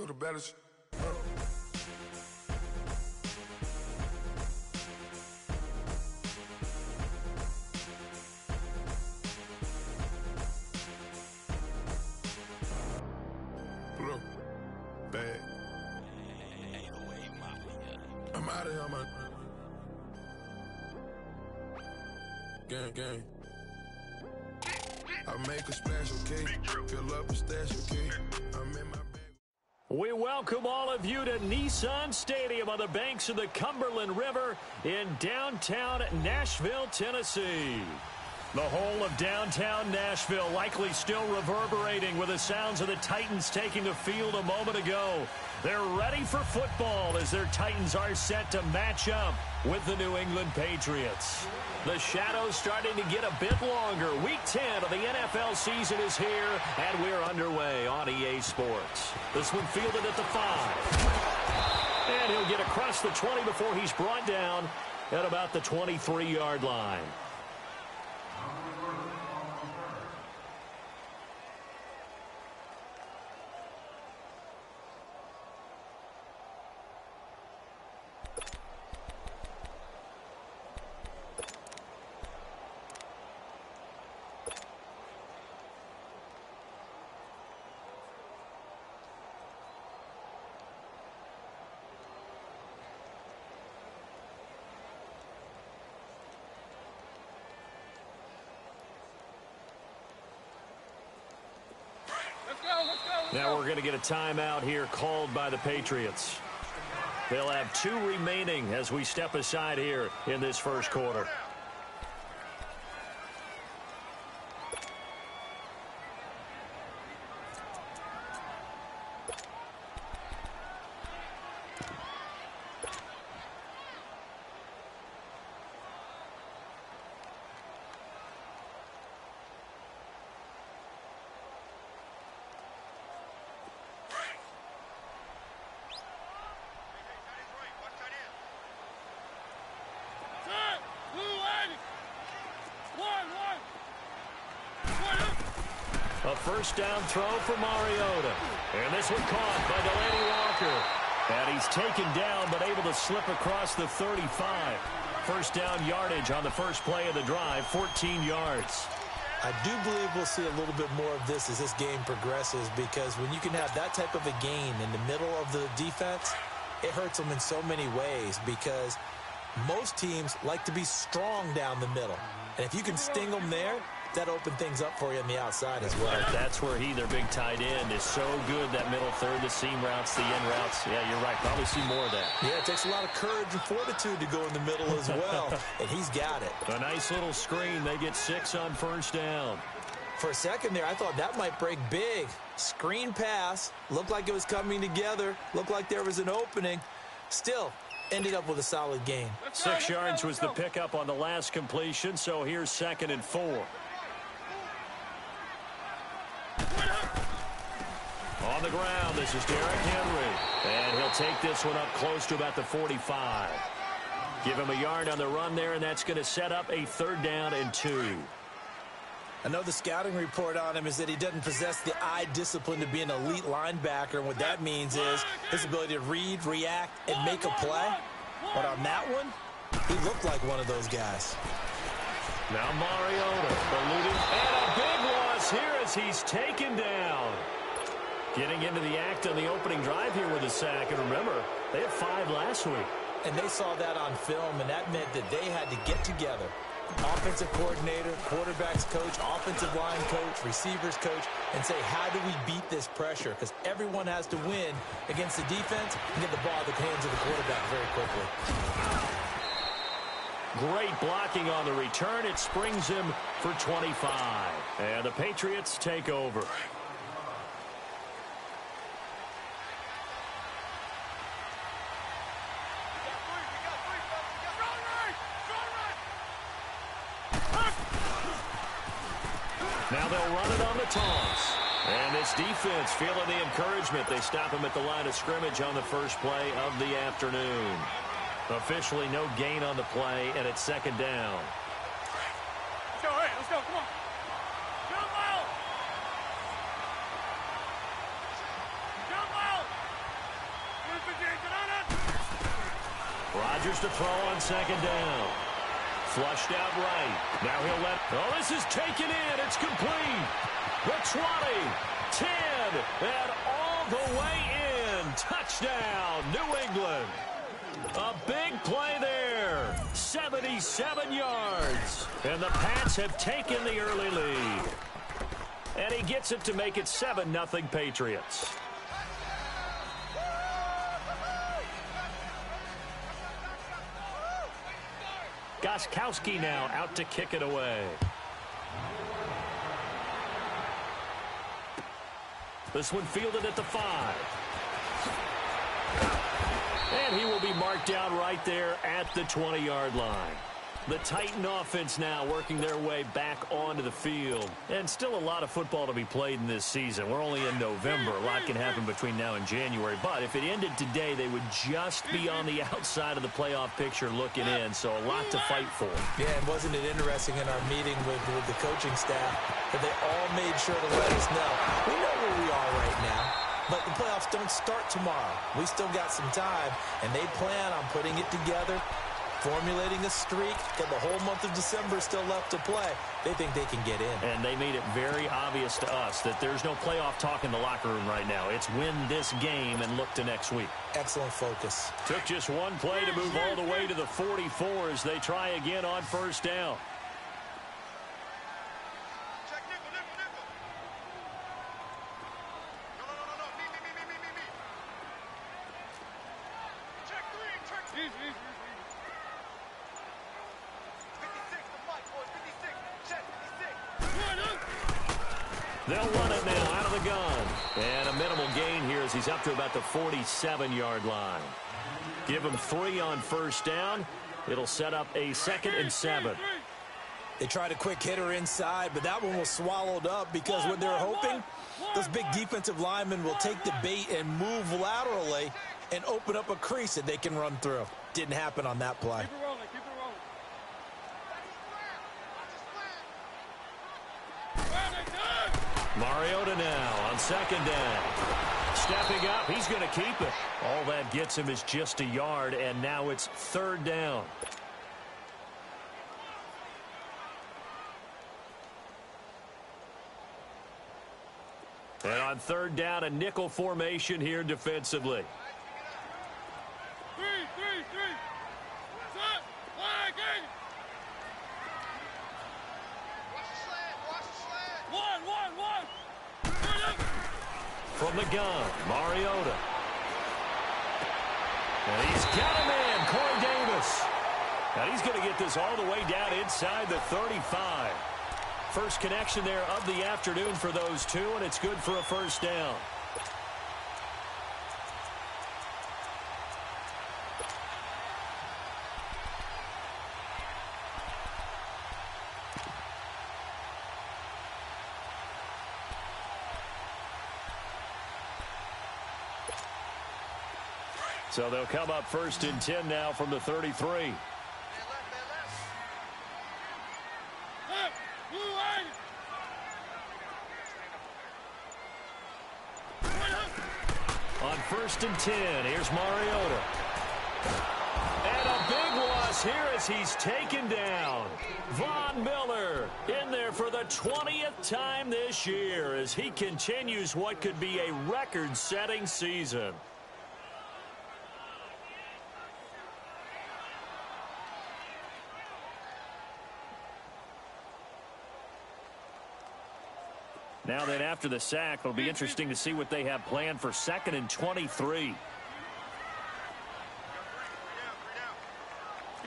know the baddest. Pull up. Bad. I'm out of here, man. Gang. I make a splash, okay? Fill up a stash, okay? I'm in my bag. We welcome all of you to Nissan Stadium on the banks of the Cumberland River in downtown Nashville, Tennessee. The whole of downtown Nashville likely still reverberating with the sounds of the Titans taking the field a moment ago. They're ready for football as their Titans are set to match up with the New England Patriots. The shadows starting to get a bit longer. Week 10 of the NFL season is here, and we're underway on EA Sports. This one fielded at the 5. And he'll get across the 20 before he's brought down at about the 23-yard line. Now we're going to get a timeout here called by the Patriots. They'll have 2 remaining as we step aside here in this first quarter. A first down throw for Mariota. And this one caught by Delaney Walker. And he's taken down but able to slip across the 35. First down yardage on the first play of the drive, 14 yards. I do believe we'll see a little bit more of this as this game progresses, because when you can have that type of a gain in the middle of the defense, it hurts them in so many ways, because most teams like to be strong down the middle. And if you can sting them there, that opens things up for you on the outside as well. That's where their big tight end, is so good, that middle third, the seam routes, the end routes. Yeah, you're right. Probably see more of that. Yeah, it takes a lot of courage and fortitude to go in the middle as well, and he's got it. A nice little screen. They get 6 on first down. For a second there, I thought that might break big. Screen pass. Looked like it was coming together. Looked like there was an opening. Still, ended up with a solid gain. 6 yards was the pickup on the last completion, so here's 2nd and 4. On the ground, this is Derrick Henry. And he'll take this one up close to about the 45. Give him a yard on the run there, and that's going to set up a 3rd down and 2. I know the scouting report on him is that he doesn't possess the eye discipline to be an elite linebacker. And what that means is his ability to read, react, and make a play. But on that one, he looked like one of those guys. Now Mariota, eluding, and a big loss here as he's taken down. Getting into the act on the opening drive here with a sack. And remember, they had 5 last week. And they saw that on film, and that meant that they had to get together. Offensive coordinator, quarterbacks coach, offensive line coach, receivers coach, and say, how do we beat this pressure? Because everyone has to win against the defense and get the ball in the hands of the quarterback very quickly. Great blocking on the return. It springs him for 25. And the Patriots take over. Now they'll run it on the toss. And this defense feeling the encouragement. They stop him at the line of scrimmage on the first play of the afternoon. Officially no gain on the play, and it's 2nd down. Let's go, hey, let's go, come on. Jump out! Jump out! Rodgers to throw on second down. Flushed out right. Now he'll let... Oh, this is taken in. It's complete. The 20, 10, and all the way in. Touchdown, New England. A big play there. 77 yards. And the Pats have taken the early lead. And he gets it to make it 7-0 Patriots. Gostkowski now out to kick it away. This one fielded at the 5. And he will be marked down right there at the 20-yard line. The Titan offense now working their way back onto the field. And still a lot of football to be played in this season. We're only in November. A lot can happen between now and January. But if it ended today, they would just be on the outside of the playoff picture looking in. So a lot to fight for. Yeah, and wasn't it interesting in our meeting with the coaching staff that they all made sure to let us know. We know where we are right now. But the playoffs don't start tomorrow. We still got some time, and they plan on putting it together, formulating a streak, got the whole month of December still left to play. They think they can get in. And they made it very obvious to us that there's no playoff talk in the locker room right now. It's win this game and look to next week. Excellent focus. Took just one play to move all the way to the 44 as they try again on first down. They'll run it now out of the gun. And a minimal gain here as he's up to about the 47-yard line. Give him 3 on first down. It'll set up a 2nd and 7. They tried a quick hitter inside, but that one was swallowed up because what they're hoping, those big defensive linemen will take the bait and move laterally and open up a crease that they can run through. Didn't happen on that play. Keep it rolling, keep it rolling. Mariota now on second down. Stepping up, he's going to keep it. All that gets him is just a yard, and now it's 3rd down. And on 3rd down, a nickel formation here defensively. 3, 3. Set. Line again. Watch the slant. 1. From the gun, Mariota. And he's got him in, Corey Davis. And he's going to get this all the way down inside the 35. First connection there of the afternoon for those two, and it's good for a first down. So they'll come up 1st and 10 now from the 33. On 1st and 10, here's Mariota. And a big loss here as he's taken down. Von Miller in there for the 20th time this year as he continues what could be a record-setting season. Now then, after the sack, it'll be interesting to see what they have planned for 2nd and 23. Keep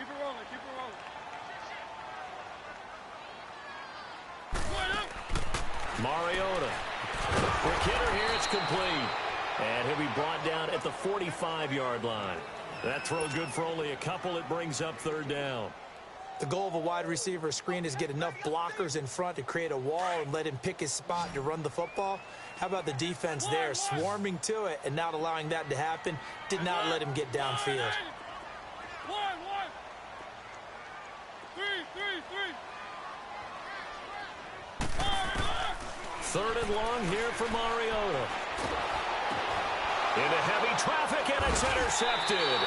it rolling, keep it rolling. Mariota. Quick hitter here, it's complete. And he'll be brought down at the 45-yard line. That throw good for only a couple. It brings up 3rd down. The goal of a wide receiver screen is get enough blockers in front to create a wall and let him pick his spot to run the football. How about the defense there, swarming to it and not allowing that to happen? Did not let him get downfield. 3rd and long here for Mariota. Into heavy traffic, and it's intercepted.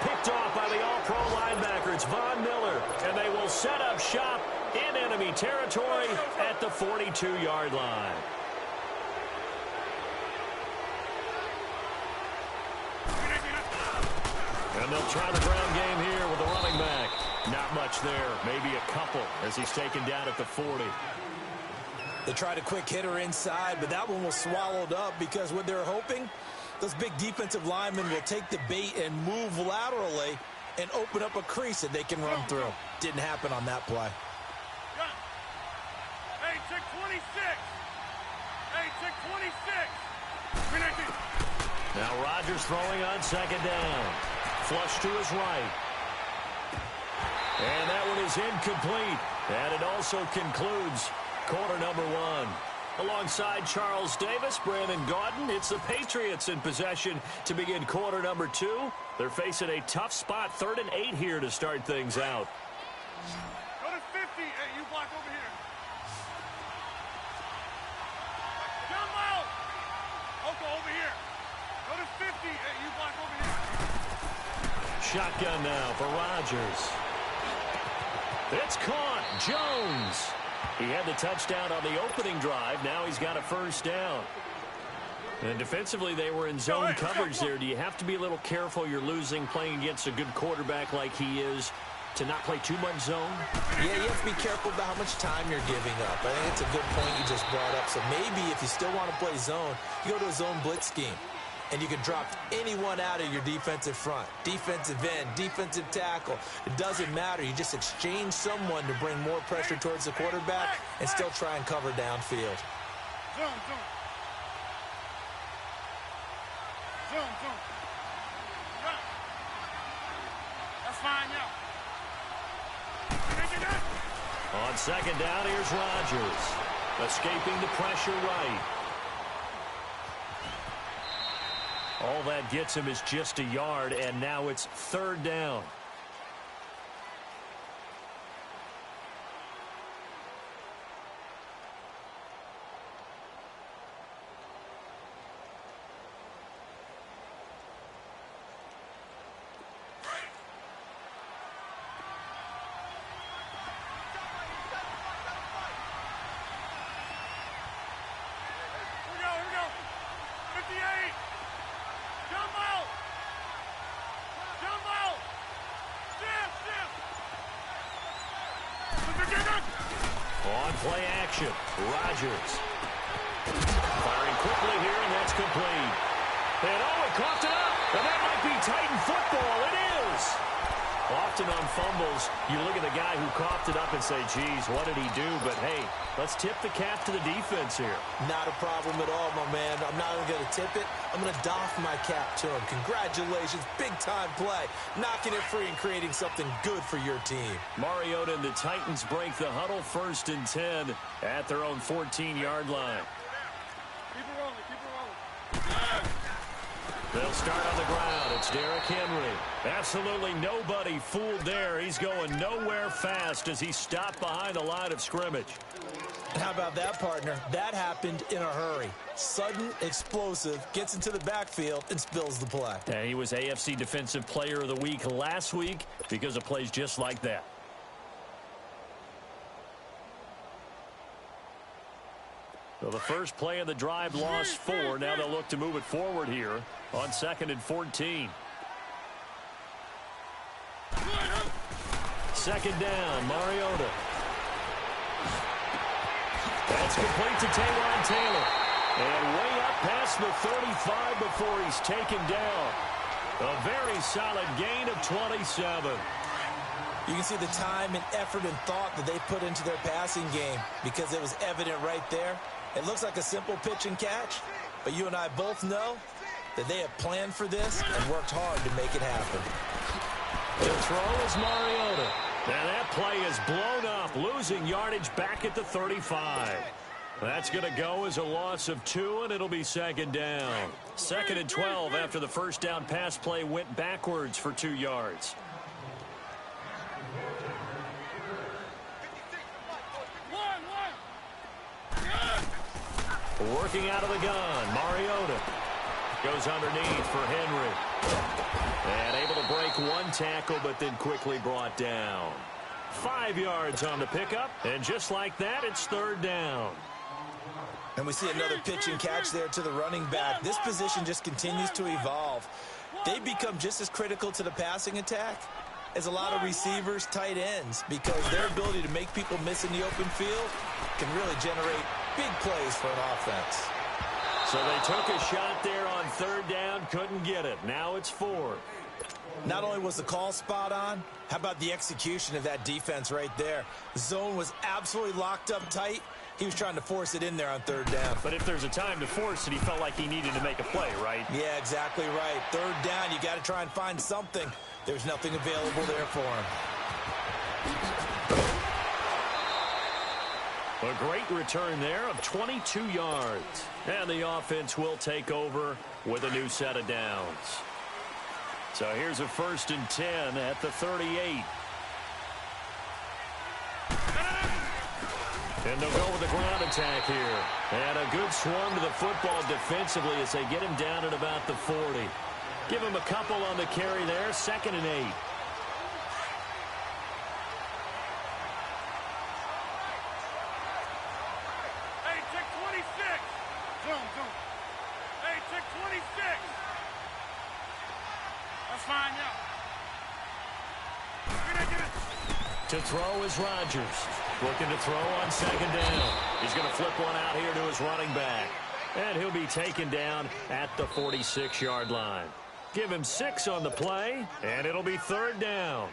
picked off by the All-Pro linebacker. It's Von Miller, and they will set up shop in enemy territory at the 42-yard line. And they'll try the ground game here with the running back. Not much there, maybe a couple as he's taken down at the 40. They tried a quick hitter inside, but that one was swallowed up because what they're hoping, those big defensive linemen will take the bait and move laterally and open up a crease that they can run through. Didn't happen on that play. Hey, check 26. Hey, check 26. Now Rodgers throwing on second down. Flush to his right. And that one is incomplete. And it also concludes quarter number one. Alongside Charles Davis, Brandon Gaudin, it's the Patriots in possession to begin quarter number two. They're facing a tough spot, 3rd and 8 here to start things out. Go to 50. Hey, you block over here. Jump out. Okay, over here. Go to 50. Hey, you block over here. Shotgun now for Rodgers. It's caught. Jones. He had the touchdown on the opening drive. Now he's got a first down. And defensively, they were in zone coverage there. Do you have to be a little careful? You're losing playing against a good quarterback like he is to not play too much zone? Yeah, you have to be careful about how much time you're giving up. I think it's a good point you just brought up. So maybe if you still want to play zone, you go to a zone blitz scheme. And you can drop anyone out of your defensive front. Defensive end, defensive tackle. It doesn't matter. You just exchange someone to bring more pressure towards the quarterback and still try and cover downfield. Zoom. Yeah. That's fine, yeah. On second down, here's Rodgers. Escaping the pressure right. All that gets him is just a yard, and now it's 3rd down. Here we go. 58. Jump out! On play action, Rodgers. Firing quickly here, and that's complete. And he coughed it up, and that might be Titan football. It is! Often on fumbles, you look at the guy who coughed it up and say, geez, what did he do? But, hey, let's tip the cap to the defense here. Not a problem at all, my man. I'm not only going to tip it, I'm going to doff my cap to him. Congratulations, big-time play. Knocking it free and creating something good for your team. Mariota and the Titans break the huddle 1st and 10 at their own 14-yard line. Keep it rolling. They'll start on the ground. It's Derrick Henry. Absolutely nobody fooled there. He's going nowhere fast as he stopped behind the line of scrimmage. How about that, partner? That happened in a hurry. Sudden, explosive, gets into the backfield, and spills the play. And he was AFC Defensive Player of the Week last week because of plays just like that. So the first play of the drive lost 4. Now they'll look to move it forward here on 2nd and 14. 2nd down, Mariota. That's complete to Taywan Taylor. And way up past the 35 before he's taken down. A very solid gain of 27. You can see the time and effort and thought that they put into their passing game because it was evident right there. It looks like a simple pitch and catch, but you and I both know that they have planned for this and worked hard to make it happen. The throw is Mariota. And that play is blown up, losing yardage back at the 35. That's going to go as a loss of 2, and it'll be 2nd down. 2nd and 12 after the first down pass play went backwards for 2 yards. Working out of the gun, Mariota. Goes underneath for Henry. And able to break one tackle, but then quickly brought down. 5 yards on the pickup, and just like that, it's third down. And we see another pitch and catch there to the running back. This position just continues to evolve. They become just as critical to the passing attack as a lot of receivers, tight ends, because their ability to make people miss in the open field can really generate big plays for an offense. So they took a shot there on third down, couldn't get it. Now it's fourth. Not only was the call spot on, how about the execution of that defense right there? The zone was absolutely locked up tight. He was trying to force it in there on third down. But if there's a time to force it, he felt like he needed to make a play, right? Yeah, exactly right. Third down, you got to try and find something. There's nothing available there for him. A great return there of 22 yards. And the offense will take over with a new set of downs. So here's a 1st and 10 at the 38. And they'll go with the ground attack here. And a good swarm to the football defensively as they get him down at about the 40. Give him a couple on the carry there, 2nd and 8. Hey, check 26. Zoom. Hey, check 26. That's fine, yeah. Get it. To throw is Rodgers. Looking to throw on 2nd down. He's going to flip one out here to his running back. And he'll be taken down at the 46-yard line. Give him 6 on the play, and it'll be 3rd down.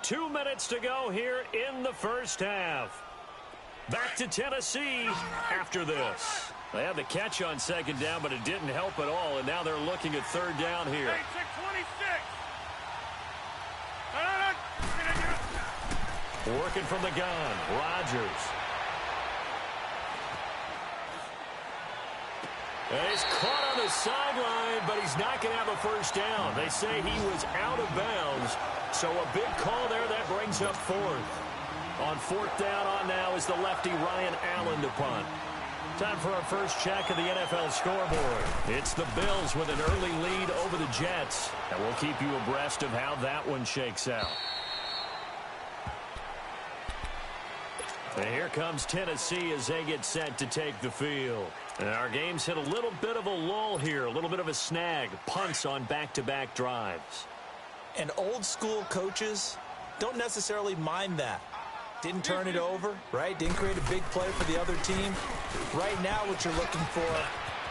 2 minutes to go here in the first half. Back to Tennessee after this. They had the catch on 2nd down, but it didn't help at all, and now they're looking at 3rd down here. Hey, check 26. Working from the gun, Rodgers. And he's caught on the sideline, but he's not going to have a 1st down. They say he was out of bounds, so a big call there that brings up 4th. On 4th down on now is the lefty Ryan Allen to punt. Time for our first check of the NFL scoreboard. It's the Bills with an early lead over the Jets, and we'll keep you abreast of how that one shakes out. And here comes Tennessee as they get set to take the field. And our game's hit a little bit of a lull here, a little bit of a snag. Punts on back-to-back drives. And old school coaches don't necessarily mind that. Didn't turn it over, right? Didn't create a big play for the other team. Right now what you're looking for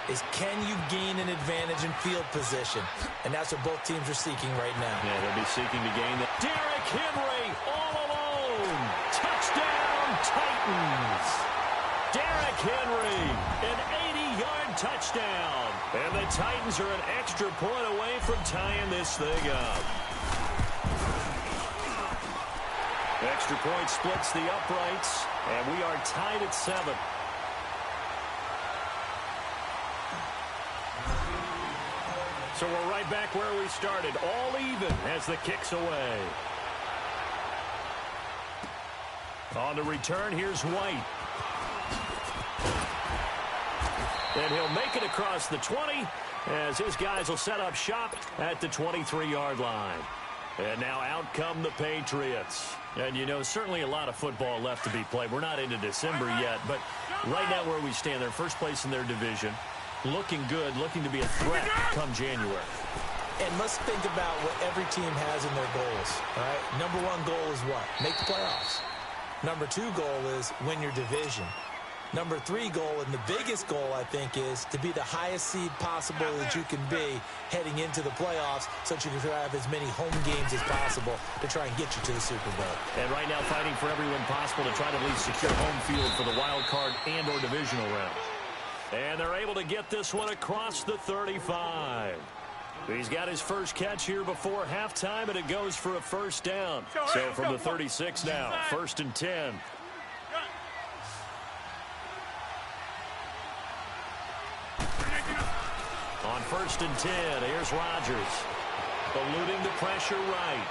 is can you gain an advantage in field position? And that's what both teams are seeking right now. Yeah, they'll be seeking to gain that. Derrick Henry all alone. Touchdown, Titans. Derrick Henry, an 80-yard touchdown. And the Titans are an extra point away from tying this thing up. Extra point splits the uprights, and we are tied at 7. So we're right back where we started, all even as the kick's away. On the return, here's White. And he'll make it across the 20 as his guys will set up shop at the 23-yard line. And now out come the Patriots. And, you know, certainly a lot of football left to be played. We're not into December yet, but right now where we stand, they're first place in their division. Looking good, looking to be a threat come January. And let's think about what every team has in their goals, all right? Number 1 goal is what? Make the playoffs. Number 2 goal is win your division. Number 3 goal, and the biggest goal, I think, is to be the highest seed possible that you can be heading into the playoffs so that you can have as many home games as possible to try and get you to the Super Bowl. And right now fighting for every win possible to try to at least secure home field for the wild card and or divisional round. And they're able to get this one across the 35. He's got his first catch here before halftime, and it goes for a 1st down. So from the 36 now, 1st and 10. On 1st and 10, here's Rodgers. Eluding the pressure right.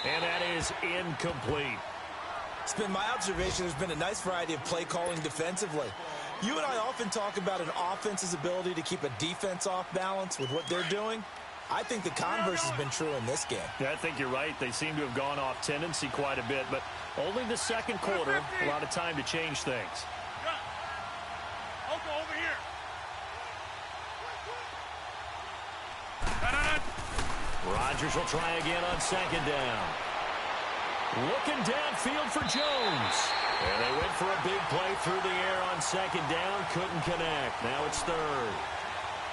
And that is incomplete. It's been my observation there's been a nice variety of play calling defensively. You and I often talk about an offense's ability to keep a defense off balance with what they're doing. I think the converse has been true in this game. Yeah, I think you're right. They seem to have gone off tendency quite a bit, but only the second quarter, a lot of time to change things. Over here. Rodgers will try again on second down. Looking downfield for Jones. And they went for a big play through the air on second down. Couldn't connect. Now it's third.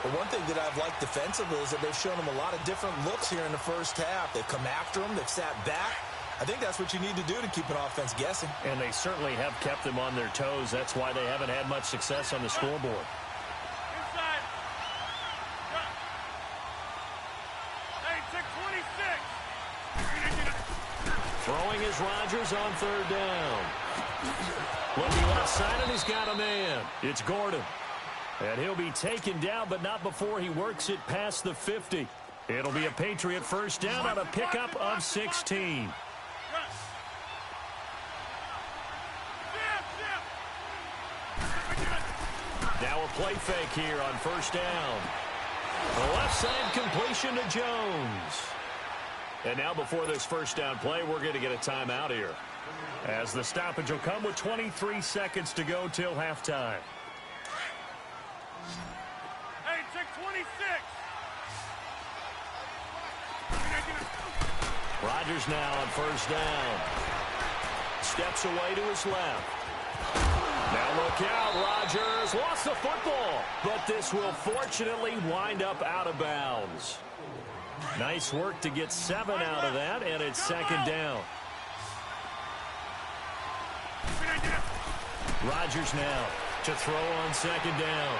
Well, one thing that I've liked defensively is that they've shown them a lot of different looks here in the first half. They've come after them. They've sat back. I think that's what you need to do to keep an offense guessing. And they certainly have kept them on their toes. That's why they haven't had much success on the scoreboard. Inside. Hey, check 26. Throwing is Rodgers on third down. Looking left side, and he's got a man. It's Gordon. And he'll be taken down, but not before he works it past the 50. It'll be a Patriot first down on a pickup of 16. Now a play fake here on first down. The left side completion to Jones. And now before this first down play, we're going to get a timeout here, as the stoppage will come with 23 seconds to go till halftime. Hey, check 26. Rodgers now on first down. Steps away to his left. Now look out, Rodgers lost the football, but this will fortunately wind up out of bounds. Nice work to get 7 out of that, and it's second down. Rodgers now to throw on second down.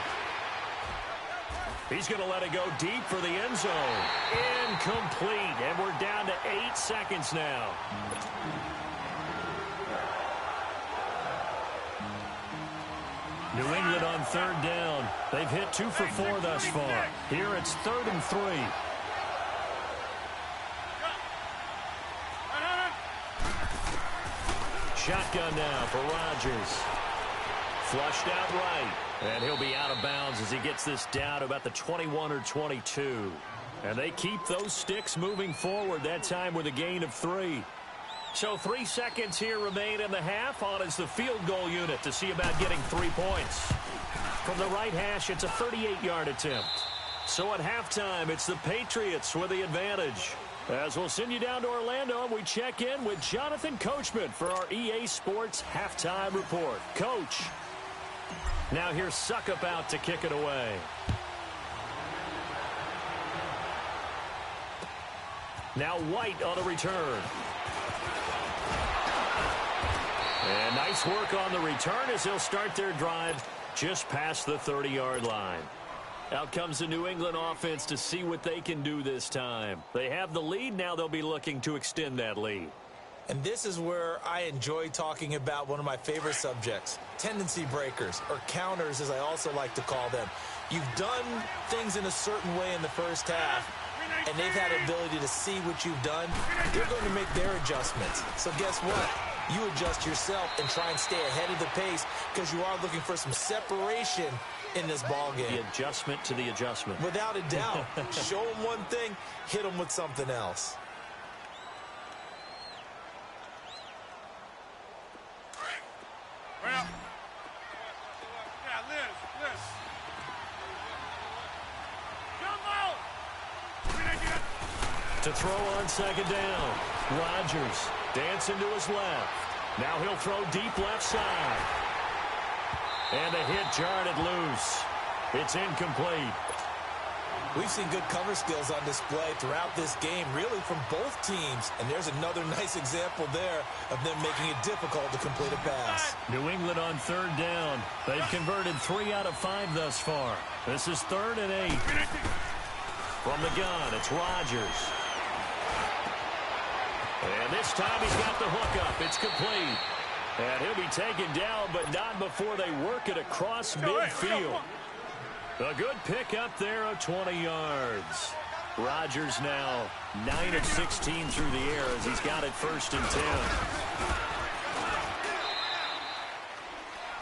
He's going to let it go deep for the end zone. Incomplete, and we're down to 8 seconds now. New England on third down. They've hit 2 for 4 thus far. Here it's 3rd and 3. Shotgun now for Rodgers. Flushed out right. And he'll be out of bounds as he gets this down to about the 21 or 22. And they keep those sticks moving forward, that time with a gain of 3. So 3 seconds here remain in the half. On is the field goal unit to see about getting 3 points. From the right hash, it's a 38-yard attempt. So at halftime, it's the Patriots with the advantage. As we'll send you down to Orlando, and we check in with Jonathan Coachman for our EA Sports Halftime Report. Coach, now here's Suckup out to kick it away. Now White on the return. And nice work on the return as they'll start their drive just past the 30-yard line. Out comes the New England offense to see what they can do this time. They have the lead. Now they'll be looking to extend that lead. And this is where I enjoy talking about one of my favorite subjects, tendency breakers, or counters as I also like to call them. You've done things in a certain way in the first half, and they've had the ability to see what you've done. They're going to make their adjustments. So guess what? You adjust yourself and try and stay ahead of the pace because you are looking for some separation in this ball game. The adjustment to the adjustment. Without a doubt. Show them one thing, hit them with something else. Well, yeah, Liz. Jumbo! To throw on second down. Rodgers dancing to his left. Now he'll throw deep left side. And the hit jarred it loose. It's incomplete. We've seen good cover skills on display throughout this game, really from both teams. And there's another nice example there of them making it difficult to complete a pass. New England on third down. They've converted 3 out of 5 thus far. This is 3rd and 8. From the gun, it's Rodgers. And this time he's got the hook up. It's complete. And he'll be taken down, but not before they work it across midfield. A good pick up there of 20 yards. Rodgers now 9 of 16 through the air as he's got it 1st and 10.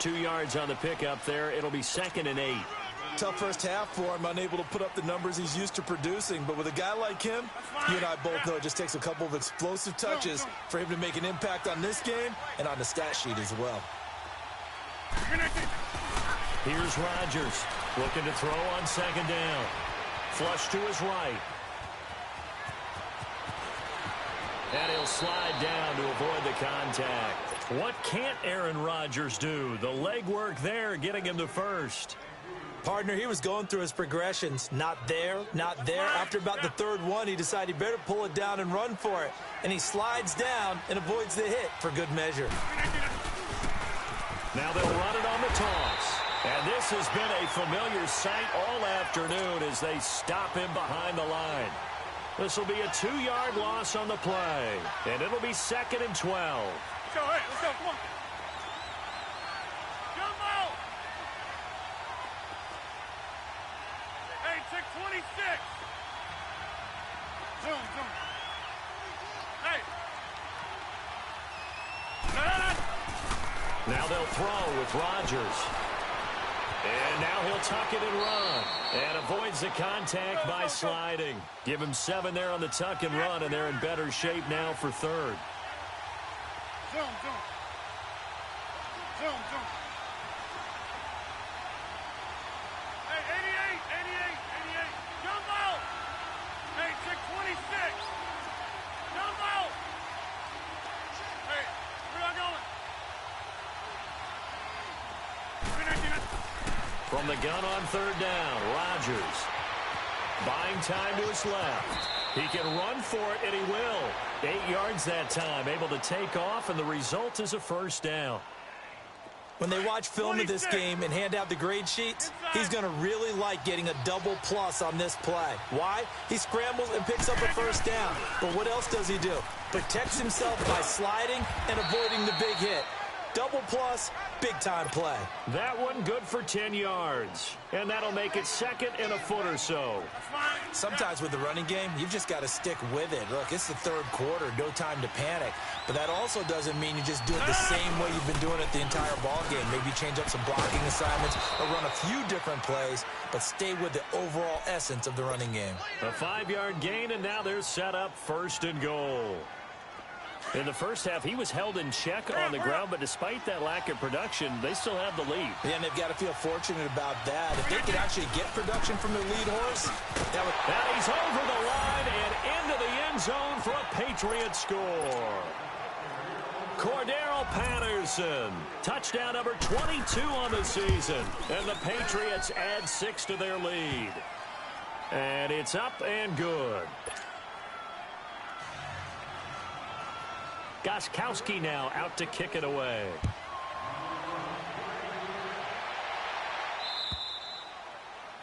2 yards on the pickup there. It'll be 2nd and 8. Tough first half for him, unable to put up the numbers he's used to producing. But with a guy like him, you and I both know it just takes a couple of explosive touches for him to make an impact on this game and on the stat sheet as well. Here's Rodgers looking to throw on 2nd down. Flush to his right. And he'll slide down to avoid the contact. What can't Aaron Rodgers do? The legwork there getting him to first. Partner, he was going through his progressions. Not there, not there. After about the 3rd one, he decided he better pull it down and run for it. And he slides down and avoids the hit for good measure. Now they'll run it on the toss. And this has been a familiar sight all afternoon as they stop him behind the line. This will be a 2-yard loss on the play. And it'll be 2nd and 12. Let's go, hey, let's go, come on. Jump out! Hey, check 26. Zoom. Hey. Now they'll throw with Rodgers. And now he'll tuck it and run. And avoids the contact by sliding. Give him 7 there on the tuck and run, and they're in better shape now for 3rd. Zoom. Hey, 88. Jump out. Hey, check 26. Jump out. Hey, where y'all going? From the gun on 3rd down, Rodgers. Buying time to his left. He can run for it, and he will. 8 yards that time, able to take off, and the result is a 1st down. When they watch film of this game and hand out the grade sheets, he's going to really like getting a double plus on this play. Why? He scrambles and picks up a 1st down. But what else does he do? Protects himself by sliding and avoiding the big hit. Double plus, big-time play. That one good for 10 yards. And that'll make it 2nd and a foot or so. Sometimes with the running game, you've just got to stick with it. Look, it's the 3rd quarter, no time to panic. But that also doesn't mean you just do it the same way you've been doing it the entire ball game. Maybe change up some blocking assignments or run a few different plays, but stay with the overall essence of the running game. A 5-yard gain, and now they're set up 1st and goal. In the first half, he was held in check on the ground, but despite that lack of production, they still have the lead. Yeah, and they've got to feel fortunate about that. If they could actually get production from their lead horse, that would... And he's over the line and into the end zone for a Patriot score. Cordero Patterson, touchdown number 22 on the season. And the Patriots add 6 to their lead. And it's up and good. Gostkowski now out to kick it away.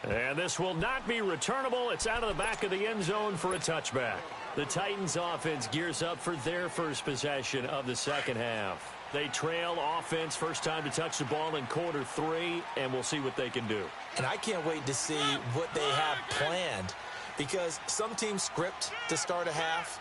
And this will not be returnable. It's out of the back of the end zone for a touchback. The Titans offense gears up for their first possession of the 2nd half. They trail offense, first time to touch the ball in quarter 3, and we'll see what they can do. And I can't wait to see what they have planned, because some teams script to start a half.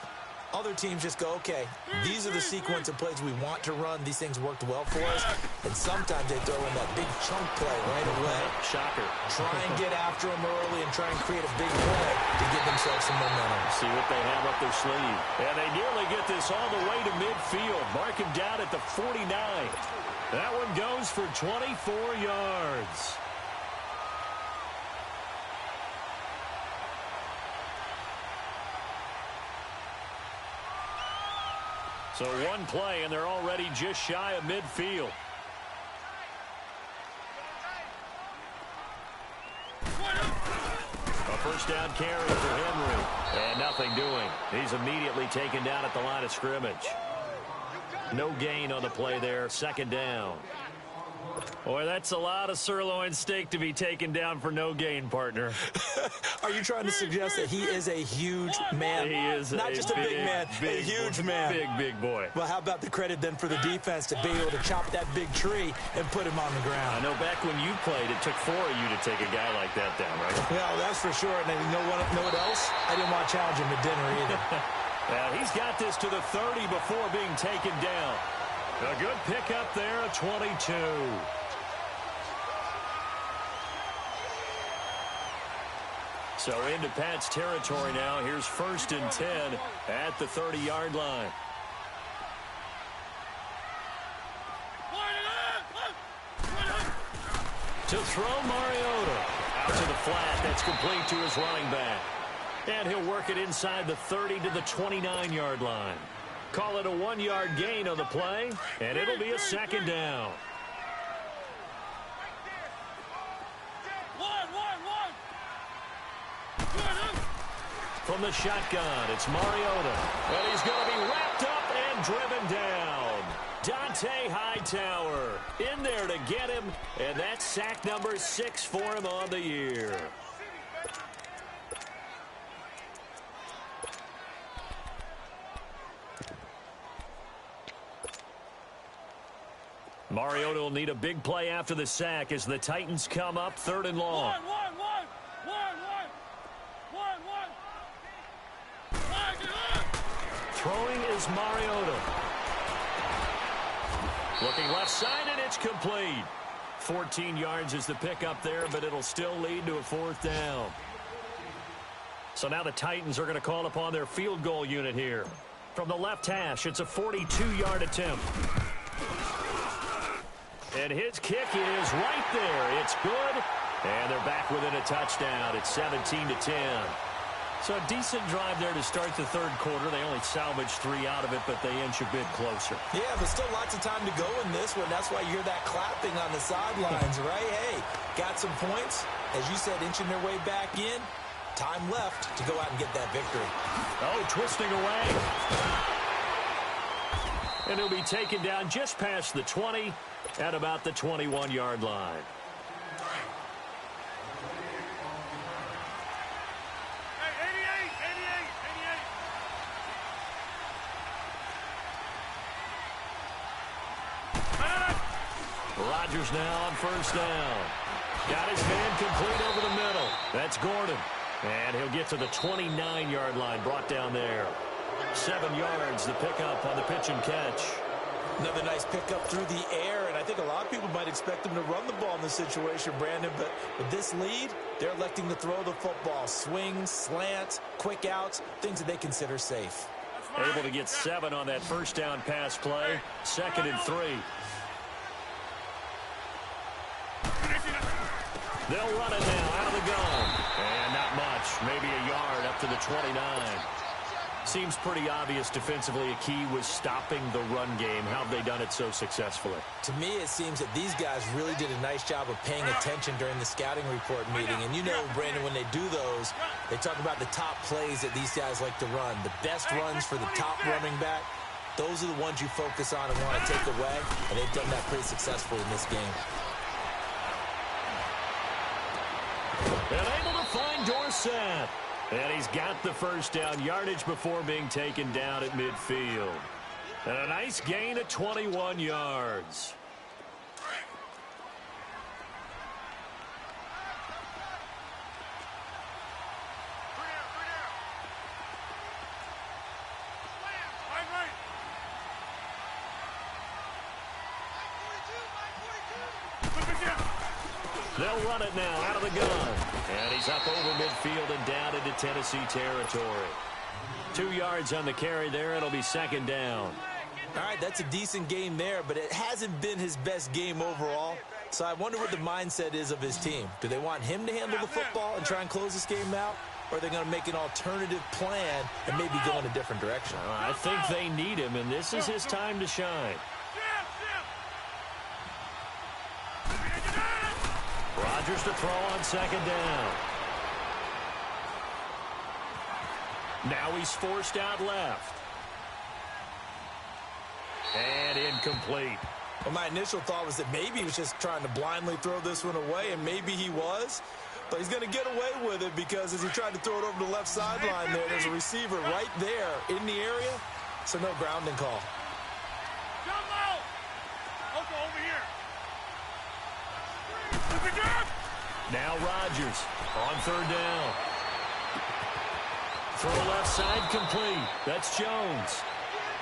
Other teams just go, okay, these are the sequence of plays we want to run. These things worked well for us. And sometimes they throw in that big chunk play right away. Shocker. Try and get after them early and try and create a big play to give themselves some momentum. See what they have up their sleeve. And they nearly get this all the way to midfield. Mark him down at the 49. That one goes for 24 yards. So one play, and they're already just shy of midfield. A first down carry for Henry. And nothing doing. He's immediately taken down at the line of scrimmage. No gain on the play there. 2nd down. Boy, that's a lot of sirloin steak to be taken down for no gain, partner. Are you trying to suggest that he is a huge man? He is not just a big man, a huge man. Big boy. Well, how about the credit then for the defense to be able to chop that big tree and put him on the ground? I know back when you played, it took 4 of you to take a guy like that down, right? Yeah, that's for sure. And you know what else? I didn't want to challenge him at dinner either. Now, he's got this to the 30 before being taken down. A good pickup there, a 22. So into Pat's territory now. Here's 1st and 10 at the 30-yard line. To throw, Mariota. Out to the flat. That's complete to his running back. And he'll work it inside the 30 to the 29-yard line. Call it a 1-yard gain on the play, and it'll be a 2nd down. From the shotgun, it's Mariota. And he's going to be wrapped up and driven down. Dante Hightower in there to get him, and that's sack number 6 for him on the year. Mariota will need a big play after the sack as the Titans come up 3rd and long. Throwing is Mariota. Looking left side, and it's complete. 14 yards is the pickup there, but it'll still lead to a 4th down. So now the Titans are going to call upon their field goal unit here. From the left hash, it's a 42-yard attempt. And his kick is right there. It's good. And they're back within a touchdown. It's 17-10. So a decent drive there to start the 3rd quarter. They only salvaged 3 out of it, but they inch a bit closer. Yeah, but still lots of time to go in this one. That's why you hear that clapping on the sidelines, right? Hey, got some points. As you said, inching their way back in. Time left to go out and get that victory. Oh, twisting away. And he'll be taken down just past the 20 at about the 21-yard line. Rodgers now on 1st down. Got his man complete over the middle. That's Gordon. And he'll get to the 29-yard line, brought down there. 7 yards, the pickup on the pitch and catch. Another nice pickup through the air, and I think a lot of people might expect him to run the ball in this situation, Brandon, but with this lead, they're electing to throw the football. Swings, slants, quick outs, things that they consider safe. Able to get 7 on that 1st down pass play. 2nd and 3. They'll run it now out of the gun. And not much. Maybe a yard up to the 29. Seems pretty obvious defensively a key was stopping the run game. How have they done it so successfully? To me, it seems that these guys really did a nice job of paying attention during the scouting report meeting. And you know, Brandon, when they do those, they talk about the top plays that these guys like to run. The best runs for the top running back. Those are the ones you focus on and want to take away. And they've done that pretty successfully in this game. And able to find Dorsett. And he's got the 1st down yardage before being taken down at midfield. And a nice gain of 21 yards. They'll run it now out of the gun. And he's up over midfield and down into Tennessee territory. 2 yards on the carry there. It'll be 2nd down. All right, that's a decent game there, but it hasn't been his best game overall. So I wonder what the mindset is of his team. Do they want him to handle the football and try and close this game out? Or are they going to make an alternative plan and maybe go in a different direction? I think they need him, and this is his time to shine. Rodgers to throw on 2nd down. Now he's forced out left. And incomplete. Well, my initial thought was that maybe he was just trying to blindly throw this one away, and maybe he was. But he's going to get away with it because as he tried to throw it over the left sideline there's a receiver right there in the area. So no grounding call. Over here. Now Rodgers on 3rd down. Throw left side complete. That's Jones.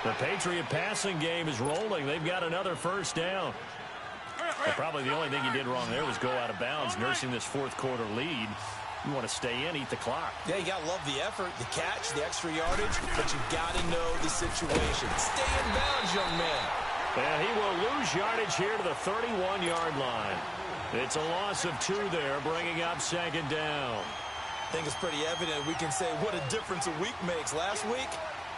The Patriot passing game is rolling. They've got another 1st down. And probably the only thing he did wrong there was go out of bounds, nursing this 4th quarter lead. You want to stay in, eat the clock. Yeah, you got to love the effort, the catch, the extra yardage, but you got to know the situation. Stay in bounds, young man. And he will lose yardage here to the 31-yard line. It's a loss of 2 there, bringing up second down. I think it's pretty evident. We can say what a difference a week makes. Last week,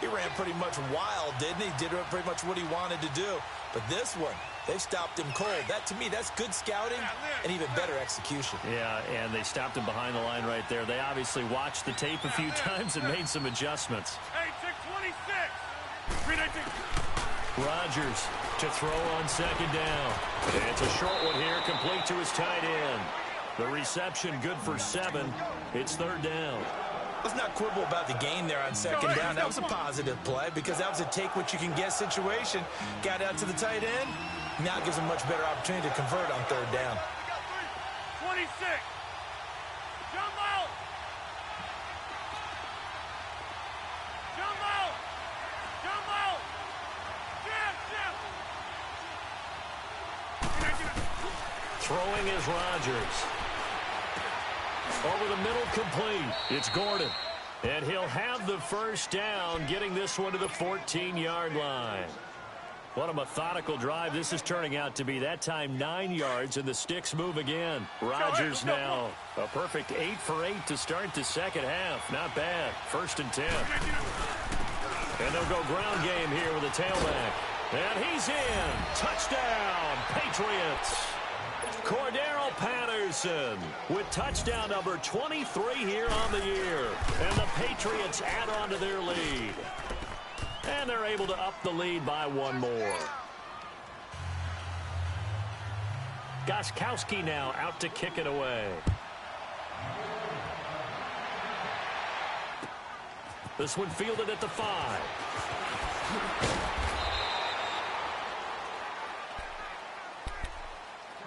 he ran pretty much wild, didn't he? Did pretty much what he wanted to do. But this one, they stopped him cold. That, to me, that's good scouting and even better execution. Yeah, and they stopped him behind the line right there. They obviously watched the tape a few times and made some adjustments. Hey, 626. 319. Rodgers to throw on second down. It's a short one here, complete to his tight end. The reception good for 7. It's third down. Let's not quibble about the gain there on second down. That was a positive play because that was a take-what-you-can-get situation. Got out to the tight end. Now it gives him a much better opportunity to convert on third down. 26. Jump out. Jump out. Jump out. Jump. Throwing is Rodgers. Over the middle, complete. It's Gordon. And he'll have the first down, getting this one to the 14-yard line. What a methodical drive this is turning out to be. That time 9 yards, and the sticks move again. Rodgers now a perfect 8 for 8 to start the second half. Not bad. 1st and 10. And they'll go ground game here with a tailback. And he's in. Touchdown, Patriots. Cordero Patterson with touchdown number 23 here on the year. And the Patriots add on to their lead. And they're able to up the lead by 1 more. Gostkowski now out to kick it away. This one fielded at the 5.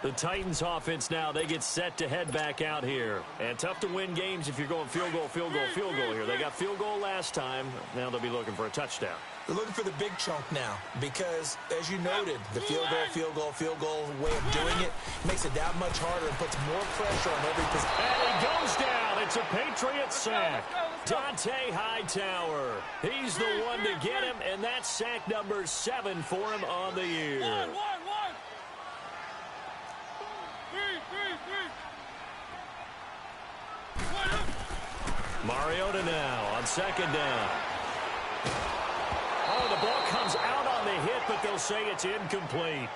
The Titans offense now, they get set to head back out here. And tough to win games if you're going field goal, field goal, field goal here. They got field goal last time. Now they'll be looking for a touchdown. They're looking for the big chunk now because, as you noted, the field goal way of doing it makes it that much harder and puts more pressure on every possession. And he goes down. It's a Patriot sack. Dante Hightower. He's the one to get him, and that's sack number 7 for him on the year. One. Mariota now on second down. Oh, the ball comes out on the hit, but they'll say it's incomplete.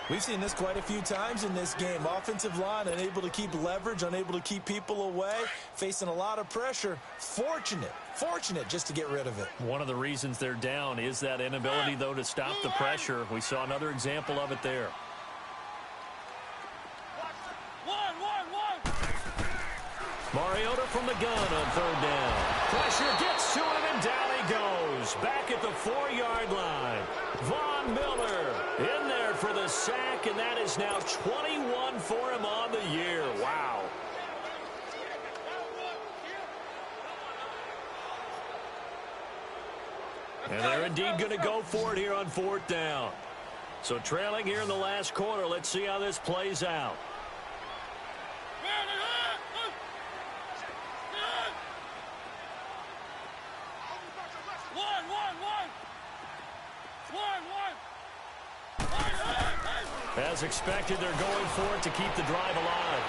We've seen this quite a few times in this game. Offensive line unable to keep leverage, unable to keep people away, facing a lot of pressure. Fortunate just to get rid of it. One of the reasons they're down is that inability, though, to stop the pressure. We saw another example of it there. Mariota from the gun on third down. Pressure gets to him, and down he goes. Back at the 4-yard line. Von Miller in there for the sack, and that is now 21 for him on the year. Wow. And they're indeed going to go for it here on 4th down. So trailing here in the last quarter. Let's see how this plays out. As expected, they're going for it to keep the drive alive.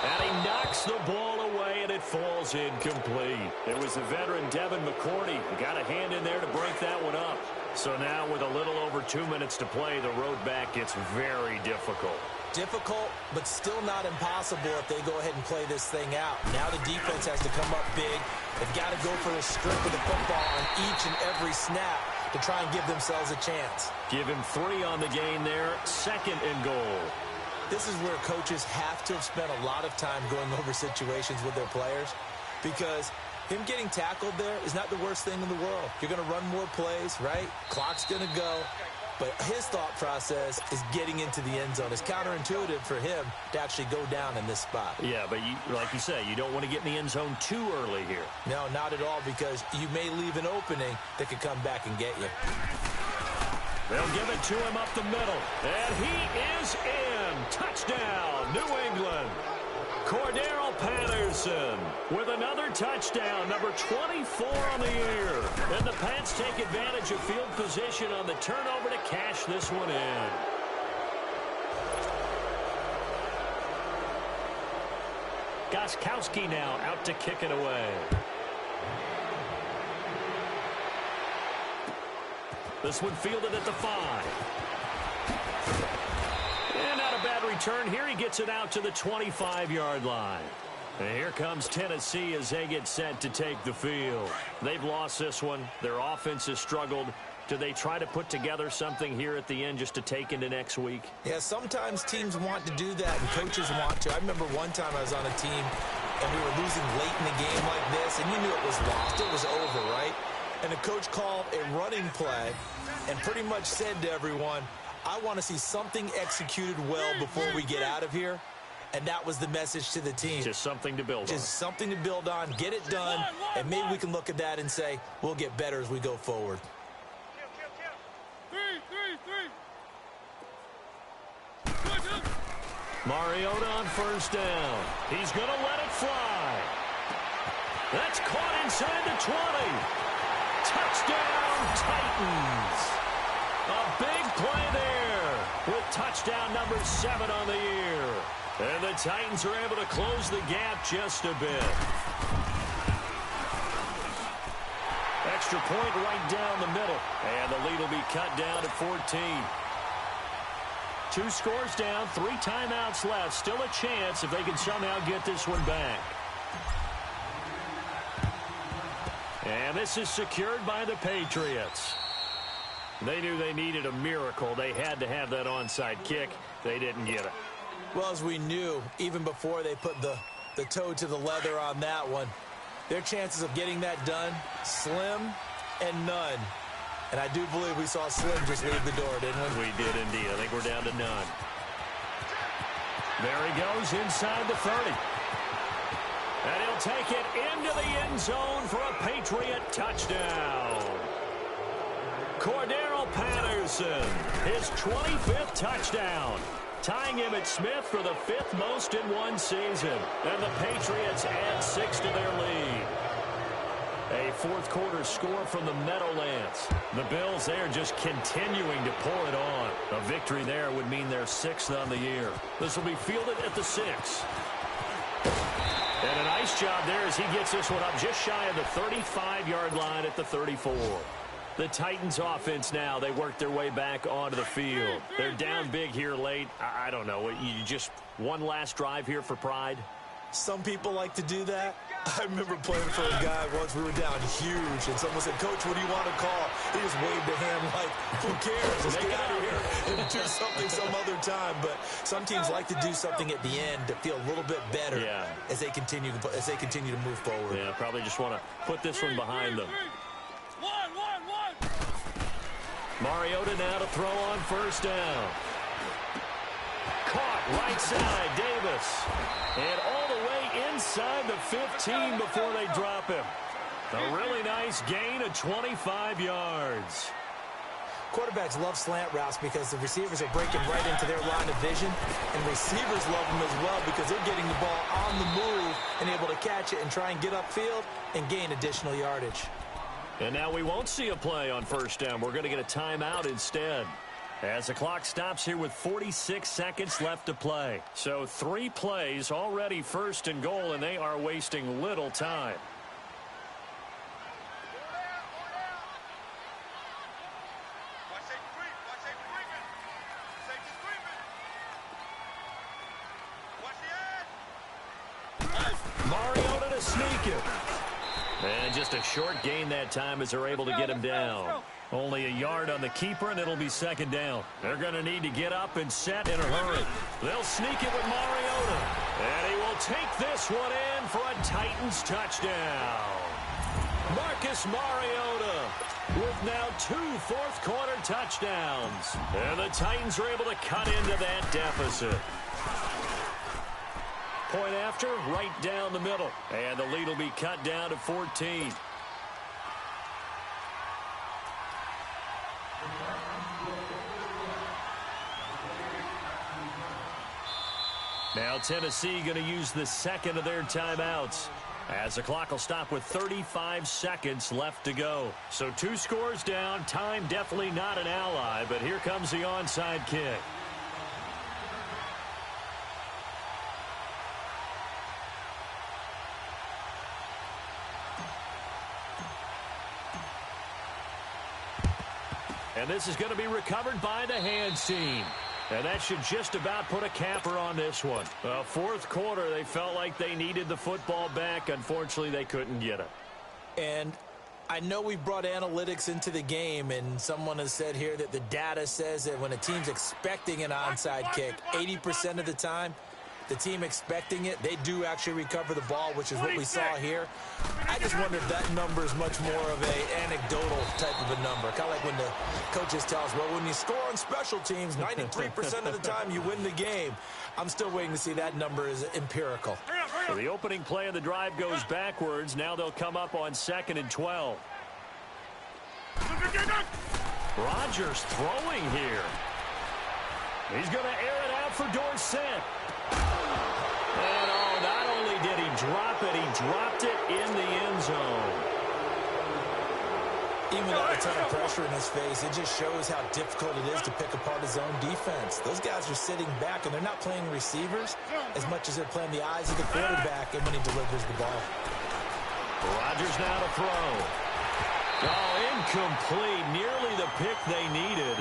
And he knocks the ball away, and it falls incomplete. It was the veteran Devin McCourty who got a hand in there to break that one up. So now with a little over 2 minutes to play, the road back gets very difficult. Difficult, but still not impossible if they go ahead and play this thing out. Now the defense has to come up big. They've got to go for the strip of the football on each and every snap to try and give themselves a chance. Give him 3 on the gain there. 2nd and goal. This is where coaches have to have spent a lot of time going over situations with their players because him getting tackled there is not the worst thing in the world. You're going to run more plays, right? Clock's going to go. But his thought process is getting into the end zone. It's counterintuitive for him to actually go down in this spot. Yeah, but like you say, you don't want to get in the end zone too early here. No, not at all, because you may leave an opening that could come back and get you. They'll give it to him up the middle. And he is in. Touchdown, New England. Cordero Patterson Patterson with another touchdown, number 24 on the year. And the Pats take advantage of field position on the turnover to cash this one in. Gostkowski now out to kick it away. This one fielded at the 5. And not a bad return here. He gets it out to the 25-yard line. And here comes Tennessee as they get set to take the field. They've lost this one. Their offense has struggled. Do they try to put together something here at the end just to take into next week? Yeah, sometimes teams want to do that and coaches want to. I remember one time I was on a team and we were losing late in the game like this, and you knew it was lost. It was over, right? And the coach called a running play and pretty much said to everyone, I want to see something executed well before we get out of here. And that was the message to the team. Just something to build on. Just something to build on, get it done, and maybe we can look at that and say, we'll get better as we go forward. Mariota on first down. He's going to let it fly. That's caught inside the 20. Touchdown, Titans. A big play there with touchdown number 7 on the year. And the Titans are able to close the gap just a bit. Extra point right down the middle. And the lead will be cut down to 14. 2 scores down, 3 timeouts left. Still a chance if they can somehow get this one back. And this is secured by the Patriots. They knew they needed a miracle. They had to have that onside kick. They didn't get it. Well, as we knew, even before they put the toe to the leather on that one, their chances of getting that done, slim and none. And I do believe we saw Slim just leave the door, didn't we? We did indeed. I think we're down to none. There he goes inside the 30. And he'll take it into the end zone for a Patriot touchdown. Cordero Patterson, his 25th touchdown, tying him at Smith for the 5th most in one season. And the Patriots add 6 to their lead. A fourth-quarter score from the Meadowlands. The Bills there just continuing to pour it on. A victory there would mean their 6th on the year. This will be fielded at the 6. And a nice job there as he gets this one up just shy of the 35-yard line at the 34. The Titans offense now, they work their way back onto the field. They're down big here late. I don't know. You just one last drive here for pride? Some people like to do that. I remember playing for a guy once. We were down huge, and someone said, Coach, what do you want to call? He just waved a hand like, who cares? Let's get out of here and do something some other time. But some teams like to do something at the end to feel a little bit better as they continue to move forward. Yeah, probably just want to put this one behind them. Mariota now to throw on first down. Caught right side, Davis. And all the way inside the 15 before they drop him. A really nice gain of 25 yards. Quarterbacks love slant routes because the receivers are breaking right into their line of vision, and receivers love them as well because they're getting the ball on the move and able to catch it and try and get upfield and gain additional yardage. And now we won't see a play on first down. We're going to get a timeout instead. As the clock stops here with 46 seconds left to play. So 3 plays already first and goal, and they are wasting little time. Mariota to sneak it. And just a short gain that time as they're able to get him down. Only a yard on the keeper, and it'll be second down. They're going to need to get up and set in a hurry. They'll sneak it with Mariota. And he will take this one in for a Titans touchdown. Marcus Mariota with now 2 fourth-quarter touchdowns. And the Titans are able to cut into that deficit. Point after, right down the middle. And the lead will be cut down to 14. Now Now Tennessee going to use the second of their timeouts, as the clock will stop with 35 seconds left to go. So 2 scores down. Time definitely not an ally, but here comes the onside kick. And this is going to be recovered by the hands team. And that should just about put a capper on this one. Fourth quarter, they felt like they needed the football back. Unfortunately, they couldn't get it. And I know we brought analytics into the game, and someone has said here that the data says that when a team's expecting an onside kick, 80% of the time, the team expecting it, they do actually recover the ball, which is what we saw here. I just wonder if that number is much more of a anecdotal type of a number. Kind of like when the coaches tell us, well, when you score on special teams, 93% of the time you win the game. I'm still waiting to see that number is empirical. So the opening play of the drive goes backwards. Now they'll come up on 2nd and 12. Rodgers throwing here. He's going to air it out for Dorsett. And not only did he drop it, he dropped it in the end zone. Even without a ton of pressure in his face, it just shows how difficult it is to pick apart his own defense. Those guys are sitting back, and they're not playing receivers as much as they're playing the eyes of the quarterback and when he delivers the ball. Rodgers now to throw. Incomplete. Nearly the pick they needed.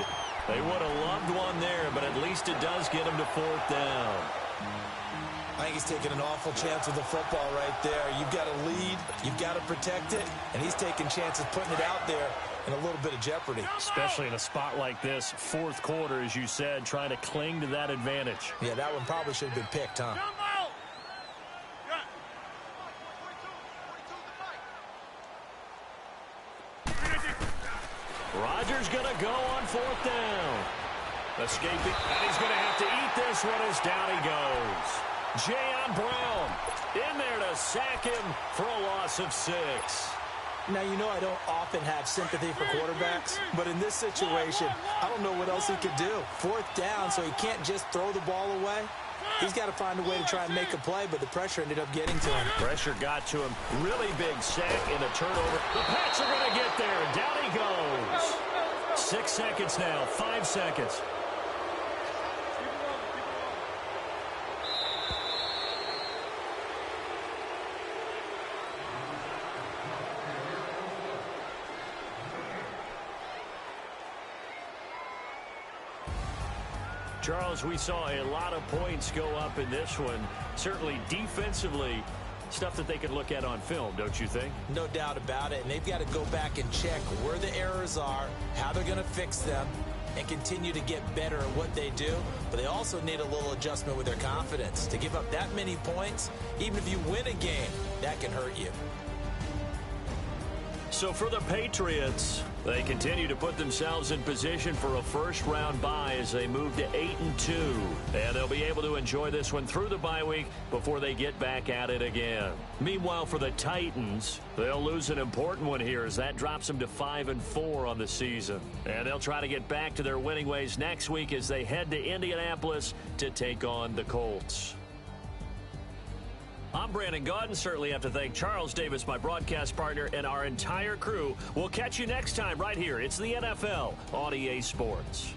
They would have loved one there, but at least it does get him to 4th down. I think he's taking an awful chance with the football right there. You've got to lead, you've got to protect it, and he's taking chances putting it out there in a little bit of jeopardy. Especially in a spot like this, 4th quarter, as you said, trying to cling to that advantage. Yeah, that one probably should have been picked, huh? Rodgers going to go on 4th down. Escaping, and he's going to have to eat this one as down he goes. Jayon Brown in there to sack him for a loss of 6. Now, you know I don't often have sympathy for quarterbacks, but in this situation, I don't know what else he could do. 4th down, so he can't just throw the ball away. He's got to find a way to try and make a play, but the pressure ended up getting to him. Pressure got to him. Really big sack and a turnover. The Pats are going to get there. Down he goes. 6 seconds now. 5 seconds. Charles, we saw a lot of points go up in this one. Certainly defensively, stuff that they could look at on film, don't you think? No doubt about it. And they've got to go back and check where the errors are, how they're going to fix them, and continue to get better at what they do. But they also need a little adjustment with their confidence. To give up that many points, even if you win a game, that can hurt you. So for the Patriots, they continue to put themselves in position for a first-round bye as they move to 8-2. And they'll be able to enjoy this one through the bye week before they get back at it again. Meanwhile, for the Titans, they'll lose an important one here as that drops them to 5-4 on the season. And they'll try to get back to their winning ways next week as they head to Indianapolis to take on the Colts. I'm Brandon Gaudin. Certainly have to thank Charles Davis, my broadcast partner, and our entire crew. We'll catch you next time right here. It's the NFL on EA Sports.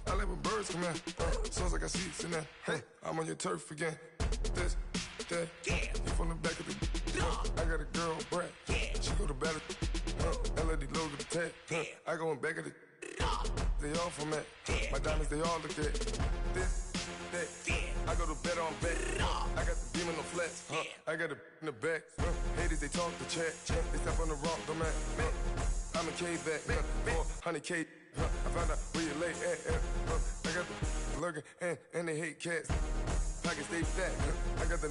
I let my birds come in. Sounds like I seats in there. Hey, I'm on your turf again. This, that, you from the back of the. I got a girl, Brad. She go to battle. LED logo the tag. I go in back of the. They all from that. My diamonds, they all look at. This, that. I go to bed on bed. I got the beam in the flats. I got the in the back. Haters, they talk the chat. They step on the rock, don't man. I'm a K-back. 400K. I found out where you lay at. I got the lurking and they hate cats. Pockets stay fat. I got the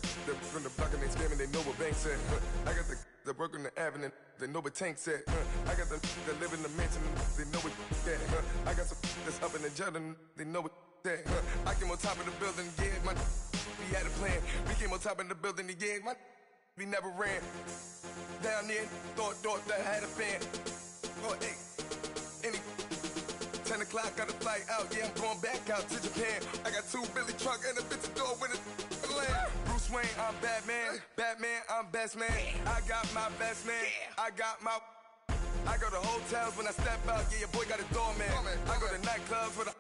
from the block and they scamming, they know what banks at. I got the work on the avenue, they know what tanks at. I got the that live in the mansion, they know what that. I got some that's up in the jet and they know what that. I came on top of the building, yeah, my we had a plan. We came on top of the building, yeah, my we never ran. Down there, thought that I had a fan. Oh, hey, any 10 o'clock, got a flight out, yeah, I'm going back out to Japan. I got 2 Billy truck and a bitch door with a land. Bruce Wayne, I'm Batman. Batman, I'm best man. I got my best man. I got my. I go to hotels when I step out, yeah, your boy got a doorman. I go to nightclubs with a.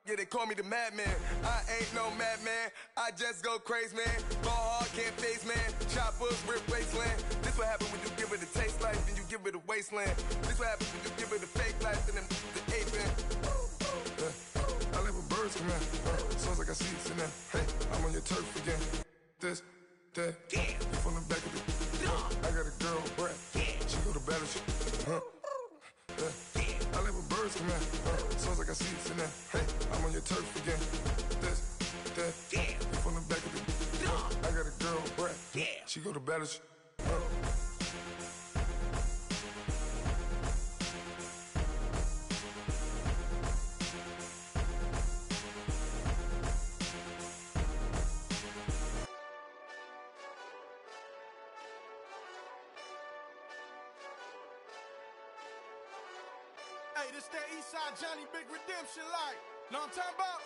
Yeah, they call me the madman. I ain't no madman. I just go crazy, man. Ball hard, can't face, man. Choppers, rip wasteland. This what happens when you give it a taste life and you give it a wasteland. This what happens when you give it a fake life and then the ape in. I let my birds come in. Sounds like I seats in there. Hey, I'm on your turf again. This, that, you from the back of the. I got a girl, Brad. She go to battle. I let my birds come in. Sounds like I seats in there. Hey, I'm on your turf again. This, that, you from the back of the. I got a girl, Brad. She go to battle. Hey, this that Eastside Johnny Big Redemption like. Know what I'm talking about?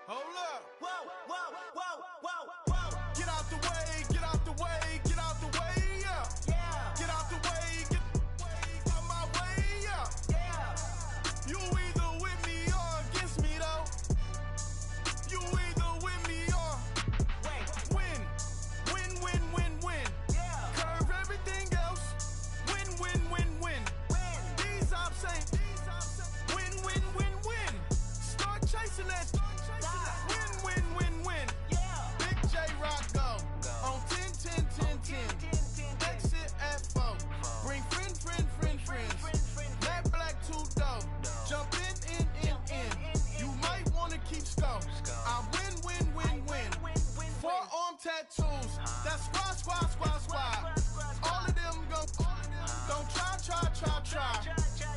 Hold up. Whoa, whoa, whoa, whoa, whoa. Get out the way, get out the way, get out the way, yeah. Yeah. Get out the way, get out my way, yeah. Yeah. You either with me or against me, though. You either with me or win. Win, win, win, win. Yeah. Curve everything else. Win, win, win, win. These I'm saying. Win, win, win, win. Start chasing that. Win, win, win, win. Yeah. Big J Rock go. On 10, 10, 10, 10. Exit at 4. Bring friends. Matt Black 2 dope. Jump in. You might wanna keep score. I win. Forearm tattoos. That's squad. All of them go. Don't try.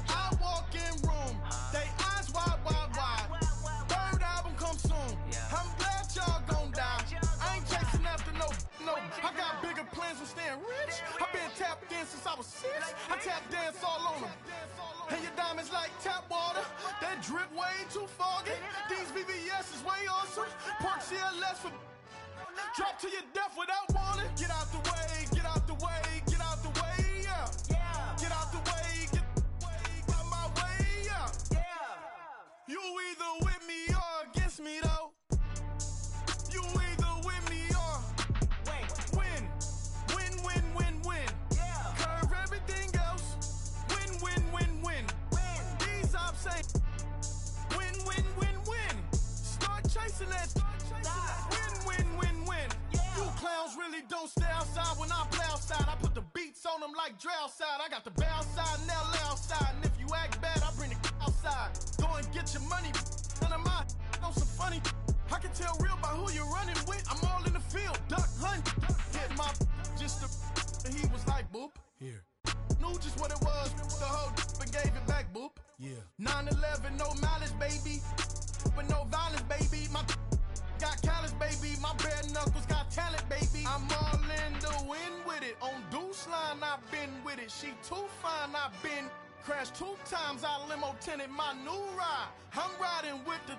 I walk in room. They eyes wide. Third album come soon. I'm glad y'all gon' die. I ain't chasing after no. I got bigger plans for staying rich. I been tapped in since I was 6. I tap dance all on them. And your diamonds like tap water. That drip way too foggy. These VVS is way awesome. Park CLS for. Drop to your death without warning. Get out the way, get out the way, get out the way, yeah. Get out the way, get out my way, yeah. You either with me or against me, though. You either with me or win. Win. Curve everything else. Win. These I'm saying. Win. Start chasing that. Win. You clowns really don't stay outside when I play outside. I put the beats on them like Dre outside. I got the bow side and LA outside. And if you act bad, I bring the outside. Go and get your money. None of my know some funny. I can tell real by who you're running with. I'm all in the field. Duck hunt. Hit my just the and he was like boop. Here. Knew just what it was. The whole and gave it back boop. Yeah. 9/11, no malice, baby. But no violence, baby. My got callous, baby. My bare knuckles got talent, baby. I'm all in the wind with it. On Deuce line, I've been with it. She too fine, I've been crashed 2 times. I limo tinted my new ride. I'm riding with the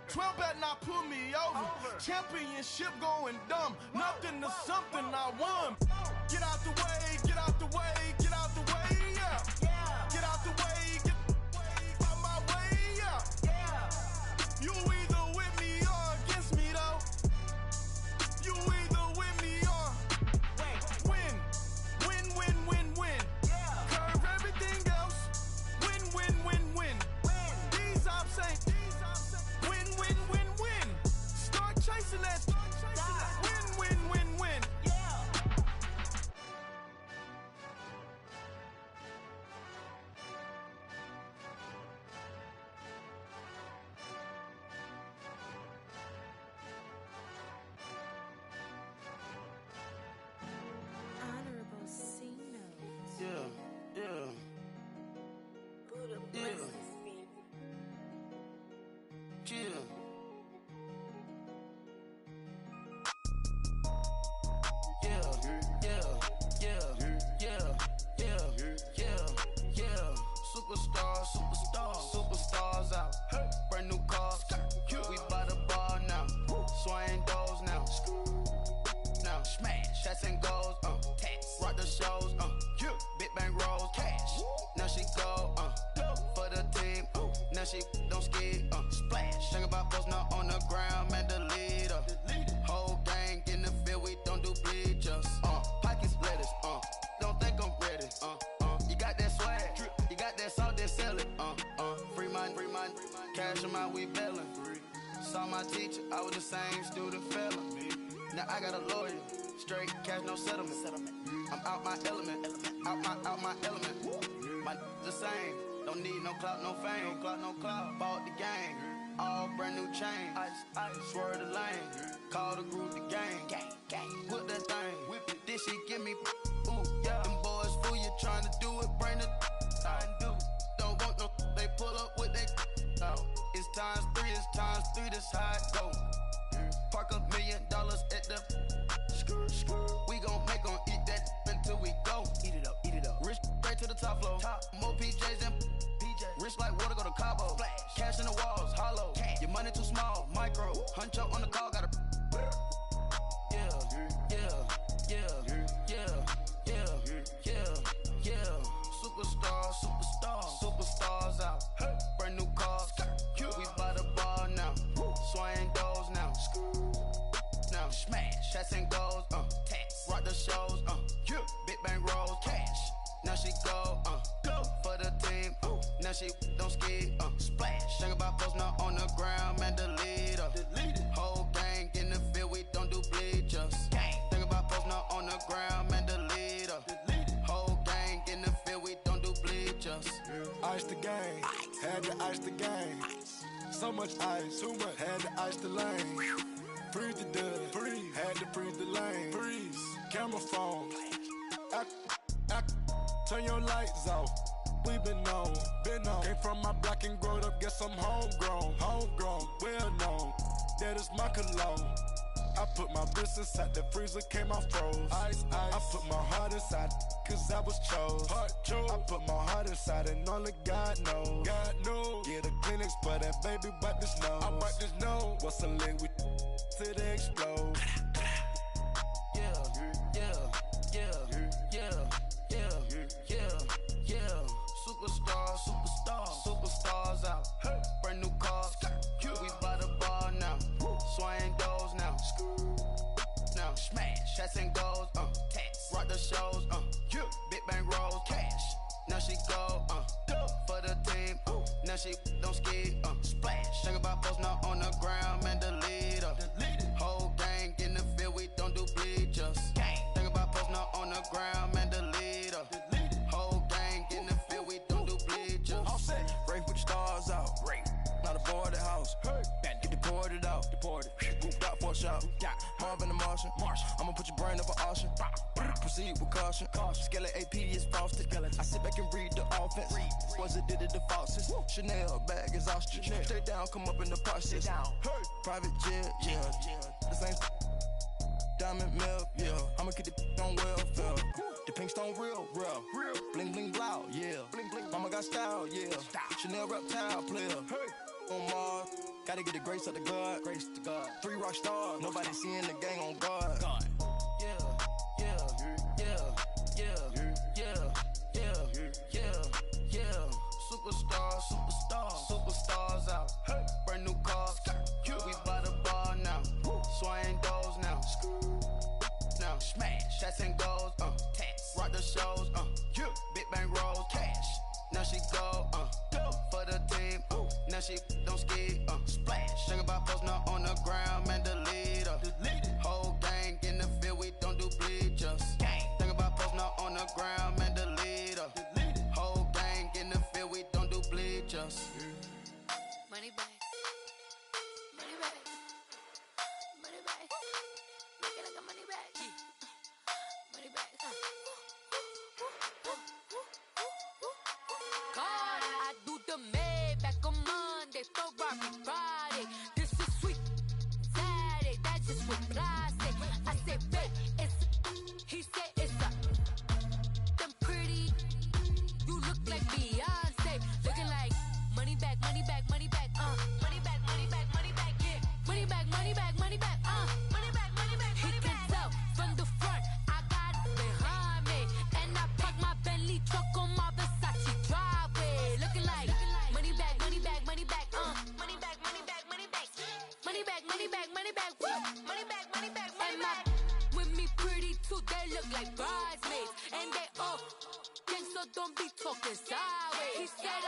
12 better not pull me over. Championship going dumb. Nothing to something I won. Get out the way, get out the way, get out the way, yeah. Get out the way, get out my way, yeah. You either with me or against me, though. You either with me or win. Win, win, win, win. Curve everything else. Win, win, win, win. These I'm saying. Win, win, win, win. Start chasing that. Win, win, win, win. Honorable C notes. Yeah. Buddha Yeah. blesses me. Yeah. Superstars out. Brand new cars. We by the bar now. Swaying doors now. Now smash. Shots and goals. Rock the shows. Big bang rolls. Cash. Now she go. For the team. Now she don't ski. Splash. Think about post now on the ground. Man, the leader. Whole gang in the field. We don't do bleachers. Pockets lettuce. Don't think I'm ready. You got that swag. You got that salt, that sell it. Free mind. Cash amount, we bailin'. Saw my teacher, I was the same student fella. Now I got a lawyer. Straight cash, no settlement. I'm out my element. Out my element. My the same. Don't need no clout, no fame. No clout. Bought the game. All brand new chain. Ice. Swerve the lane. Call the group the gang. Whip that thing. Whip it. This shit give me. Ooh, yeah. Them boys fool you trying to do it. Bring it. I do. Don't want no. They pull up with they. It's times 3. This how it go. Park $1 million at the. We gon' make 'em eat that until we go. Eat it up. Rich straight to the top floor. More PJs than PJ. Rich like water, go to Cabo. Splash. Cash in the walls, hollow. Cash. Your money too small, micro. Huncho on the call, gotta. Superstars out. Brand new cars. We by the bar now. Swaying doors now. Now smash. Shots and goals. Rock the shows. Big bang rolls. Cash. Now she go. For the team. Now she don't ski. Splash. Think about post now on the ground. Man, the leader. Whole gang in the field. We don't do bleachers. Think about post now on the ground. Man, the leader. Whole gang in the field. We don't do bleachers. Ice the game, had to ice the game. So much ice, too much, had to ice the lane. Freeze the dud, freeze, had to freeze the lane. Freeze, camera phone, turn your lights off. We been on. Came from my block and growed up, guess I'm homegrown, well known. That is my cologne. I put my wrist inside the freezer, came out froze. Ice. I put my heart inside, cause I was chose. I put my heart inside and only God knows. Get a clinics for that baby, bite this nose. I bite this nose. What's a link with till they explode? Superstars out. Brand new cars. We by the bar now. Swaying doors now. Now smash. Shots and goals. Rock the shows. Big bang rolls. Cash. Now she go. For the team. Now she don't ski. Splash. Think about post now on the ground. Man, the leader. Whole gang in the field. We don't do bleachers. Think about post now on the ground. Man, the leader. Whole gang in the field. We don't do bleachers. All set. Rain with the stars out. Not a boarded house. Get deported out. Roofed out for a shot. Marvin the Martian. I'ma put your brain up for auction. Proceed with caution. Skeleton AP is frosted. I sit back and read the offense. Was it did it the faucets? Chanel bag is ostrich. Stay down, come up in the process. Private jet, yeah. The same diamond milk, yeah. I'ma get the on welfare. The pink stone real. Bling bling blow, yeah. Mama got style, yeah. Chanel reptile player. On Mars, Gotta get the grace of the God. Grace to God. 3 rock stars. Nobody seeing the gang on guard. God. Yeah. Superstars out. Hey. Brand new cars. We by the bar now. Swing doors now. Now smash. Shots and goals. Tax. Rock the shows. Big bang rolls. Cash. Now she go. For the team. Now she don't ski. Splash. Think about posting up on the ground. Man, the leader. Whole gang in the field. We don't do bleachers. Think about posting up on the ground. Man, the leader. Whole gang in the field. We don't do bleachers. Money back. Money back. Money back. Make it like a money back. Money back. God, I do the Maybach on Monday, Ferrari Friday. This is sweet Saturday. That's just what I say. I say, babe, it's. He said it's a. Them pretty. You look like Beyonce. Looking like money back, money back, money back, money back, money back, money back, yeah. Money back, money back, money back, money back, money back, money back. He can tell from the front, I got it behind me. And I park my Bentley truck on my Versace driveway. Looking like money back, money back, money back, money back, money back, money back. Money back, money back, money back, money back, money back, money back. With me pretty too, they look like bridesmaids. And they all gang, so don't be talking sideways. He said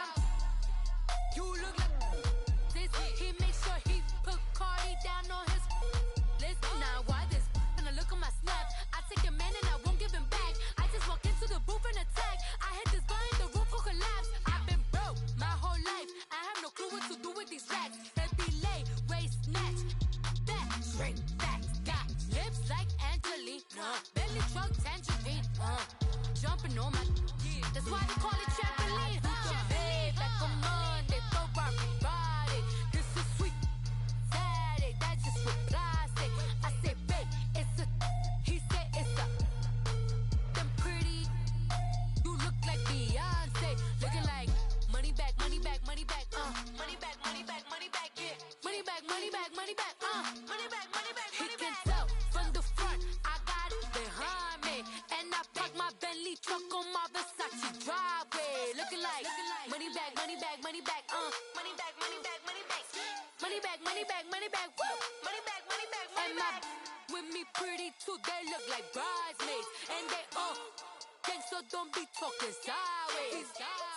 you look like this. He makes sure he put Cardi down on his list. Now why this? Gonna look on my snap. I take a man and I won't give him back. I just walk into the booth and attack. I hit this button, the roof will collapse. I've been broke my whole life. I have no clue what to do with these racks. Heavy lay, waist snatch, back, straight back. Got lips like Angelina, belly truck tangerine. Jumping on my, that's why they call it trampoline. Back on Monday, Ferrari Friday. This is sweet Saturday. That's just what I say. I say, babe, it's a. He said it's a. Them pretty. You look like Beyonce. Looking like money back, money back, money back, money back, money back, money back, yeah. Money back, money back, money back, money back, money back, money back. He can tell from the front, I got it behind me, and I park my Bentley truck on my Versace driveway. Looking like money back, money back, money back, money back, money back, money back, money back, money back, money back, money back, money back, money back. With me pretty too, they look like bridesmaids, and they all gang, so don't be talking sideways.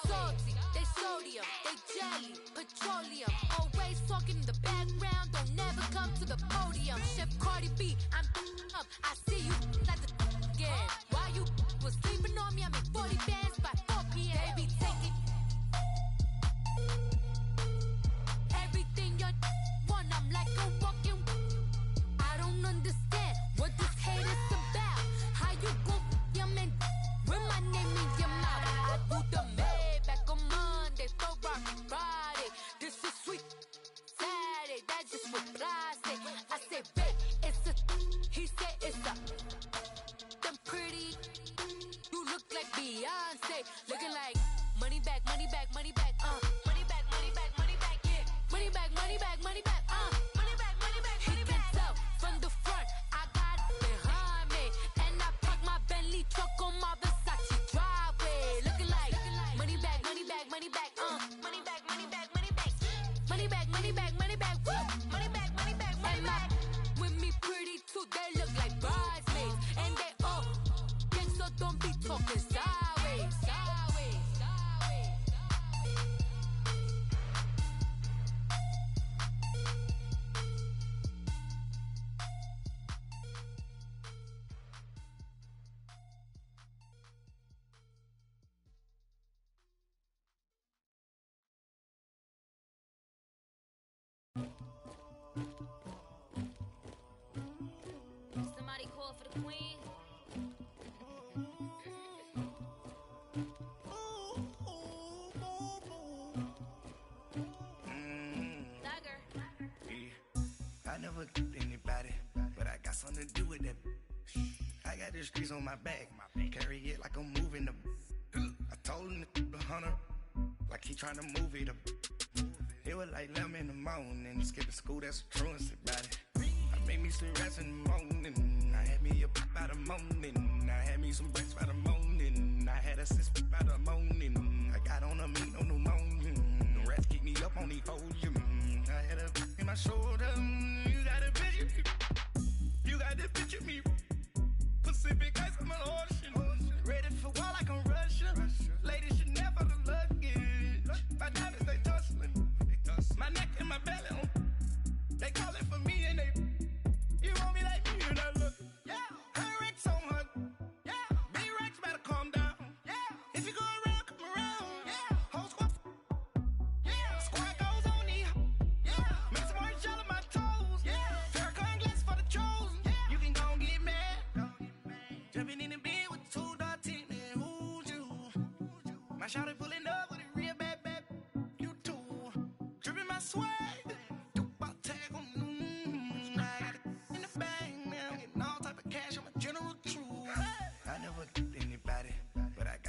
Salty, they sodium, they jelly, petroleum. Always talking in the background, don't never come to the podium. Chef Cardi B, I'm up. I see you like the again. While you was sleeping on me, I make 40 bands by 4 p.m. Baby, take it. Everything you want, I'm like a walking. I don't understand what this hate is about. How you go your man with my name in your mouth? I do the Maybach on Monday, Ferrari Friday. This is sweet Saturday. That's just what I say. I say, babe, it's a. He said it's a. Them pretty. You look like Beyonce. Looking like money back, money back, money back, money back, money back, money back, yeah. Money back, money back, money back, money back, money back, money back. He can tell from the front, I got it behind me, and I park my Bentley truck on my Versace driveway. Looking like money back, money back, money back, money back, money back, money back, money back, money back, money back, money back, money back, money back. With me pretty too, they look like bridesmaids, and they all gang, so don't be talking sideways. Somebody call for the queen. I never anybody, but I got something to do with that. I got the streets on my back, carry it like I'm moving the. I told him the 100, like he trying to move it up. It was was like 11 in the morning. Skipping school, that's a truancy about it. I made me some rest in the morning. I had me up by the morning. I had me some breaks by the morning. I had a sis by the morning. I got on a meat, no pneumonia. The rats keep me up on the podium. I had a in my shoulder. You got a picture. You got to picture me. Pacific ice, I'm an ocean. Ready for war like I'm Russia. Ladies should never the luggage. My diamonds, they tussling. My neck and my belly on. They calling for me and they. You want me like me and I look. Yeah. Her Rex on her. Yeah. B-Rex better calm down. Yeah. If you go around, come around. Yeah. Whole squad. Yeah. Squad goes on the. Yeah. Make some orange gel on my toes. Yeah. Farrakhan glass for the chosen. Yeah. You can go and get mad. Jumping in the bed with 2 dark teeth, man. Who's you? My shawty pulling up with a real bad. You too. Dripping my swag.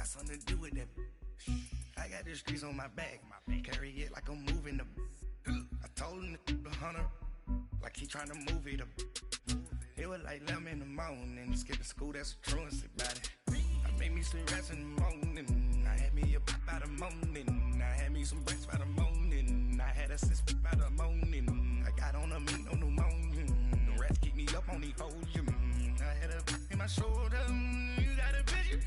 Something to do with that. I got the streets on my back. Carry it like I'm moving the. I told him the hunter, like he trying to move it up. It was like 11 in the morning. Skipping school, that's a truancy about it. I made me some rest in the morning. I had me up by the morning. I had me some breaks by the morning. I had a sis by the morning. I got on a meat, no pneumonia. The rats keep me up on the podium. I had a in my shoulder. You got a picture.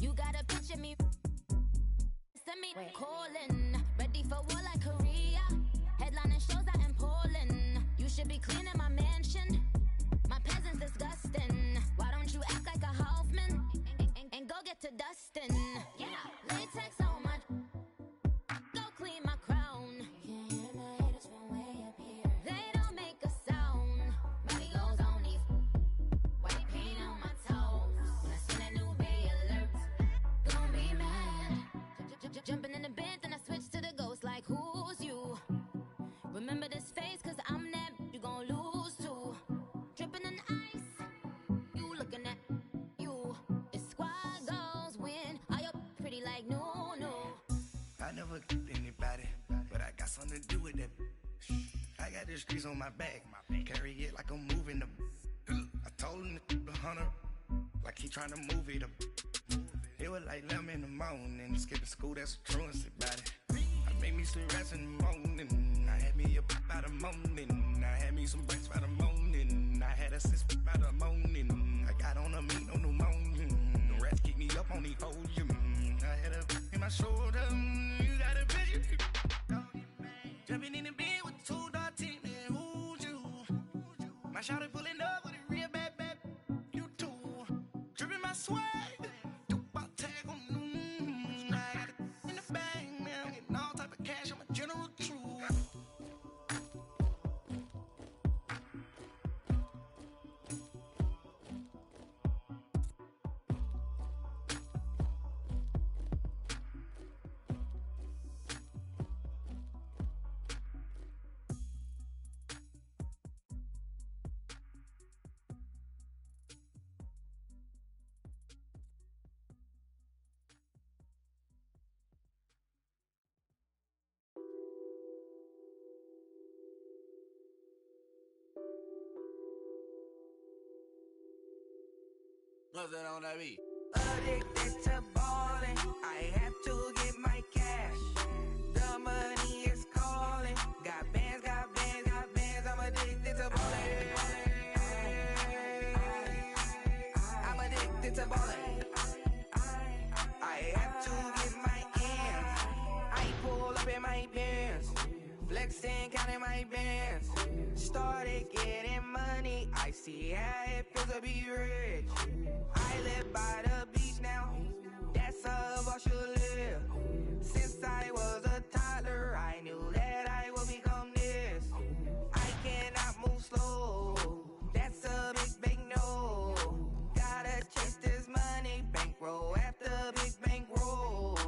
You gotta picture me. Send me calling. Ready for war like Korea. Headlining shows out in Poland. You should be cleaning my mansion. My peasants disgusting. Why don't you act like a Hoffman and go get to dustin'? Yeah, latex on my. Go clean my crown. Can't hear my haters from way up here. They don't make a sound. Money goes on these. White paint on my toes. When I see that new bay alert. Don't be mad. Jumping in the bed, then I switch to the ghost like who's you? Remember this face, cause I'm that you gon' lose too. Dripping in ice, you looking at you. The squad goes win. Are you pretty like no? I never anybody, but I got something to do with that. I got the streets on my back. Carry it like I'm moving the. I told him the hunter, like he trying to move it up. It was like 11 in the morning. Skipping school, that's a truancy about it. I made me some rest in the morning. I had me up by the morning. I had me some breaks by the morning. I had a sis by the morning. I got on a meat, no pneumonia. The rats keep me up on the podium. I had a in my shoulder. You got a picture. Jumping in the bed with 2 dark teeth, man. Who's you? My shawty pulling up with a real bad. You too. Dripping my swag. Nothing on that beat. Addicted to ballin', I have to get my cash. The money is calling. Got bands, I'm addicted to ballin'. I'm addicted to ballin'. I have to get my ends. I pull up in my pants, flexing, counting my bands. Started getting money, I see how it feels to be rich. I live by the beach now, that's how I should live. Since I was a toddler, I knew that I would become this. I cannot move slow, that's a big no. Gotta chase this money, bankroll after big bankroll.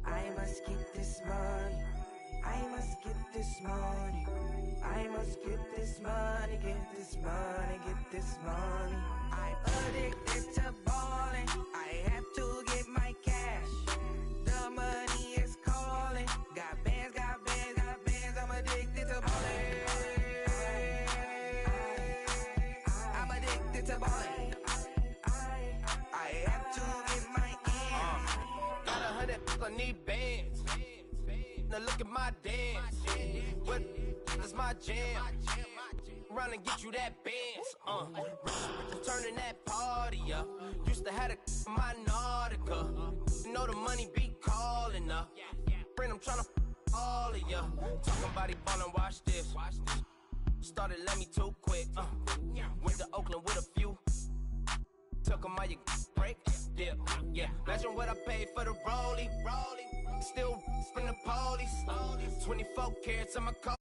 I must get this money, I must get this money. I must get this money, get this money, get this money. I'm addicted to ballin', I have to get my cash. The money is calling. Got bands, Fuck, I need bands. Now look at my dance. What is my jam? Run and get you that bands. Turning that party up. Used to have a my Nautica. You know the money be calling up. Friend, I'm tryna all of ya. Talking about ballin', watch this. Started let me too quick. Went to Oakland with a few. Took 'em all you break. Yeah. Imagine what I paid for the rollie. Still from the police. 24 carats on my car.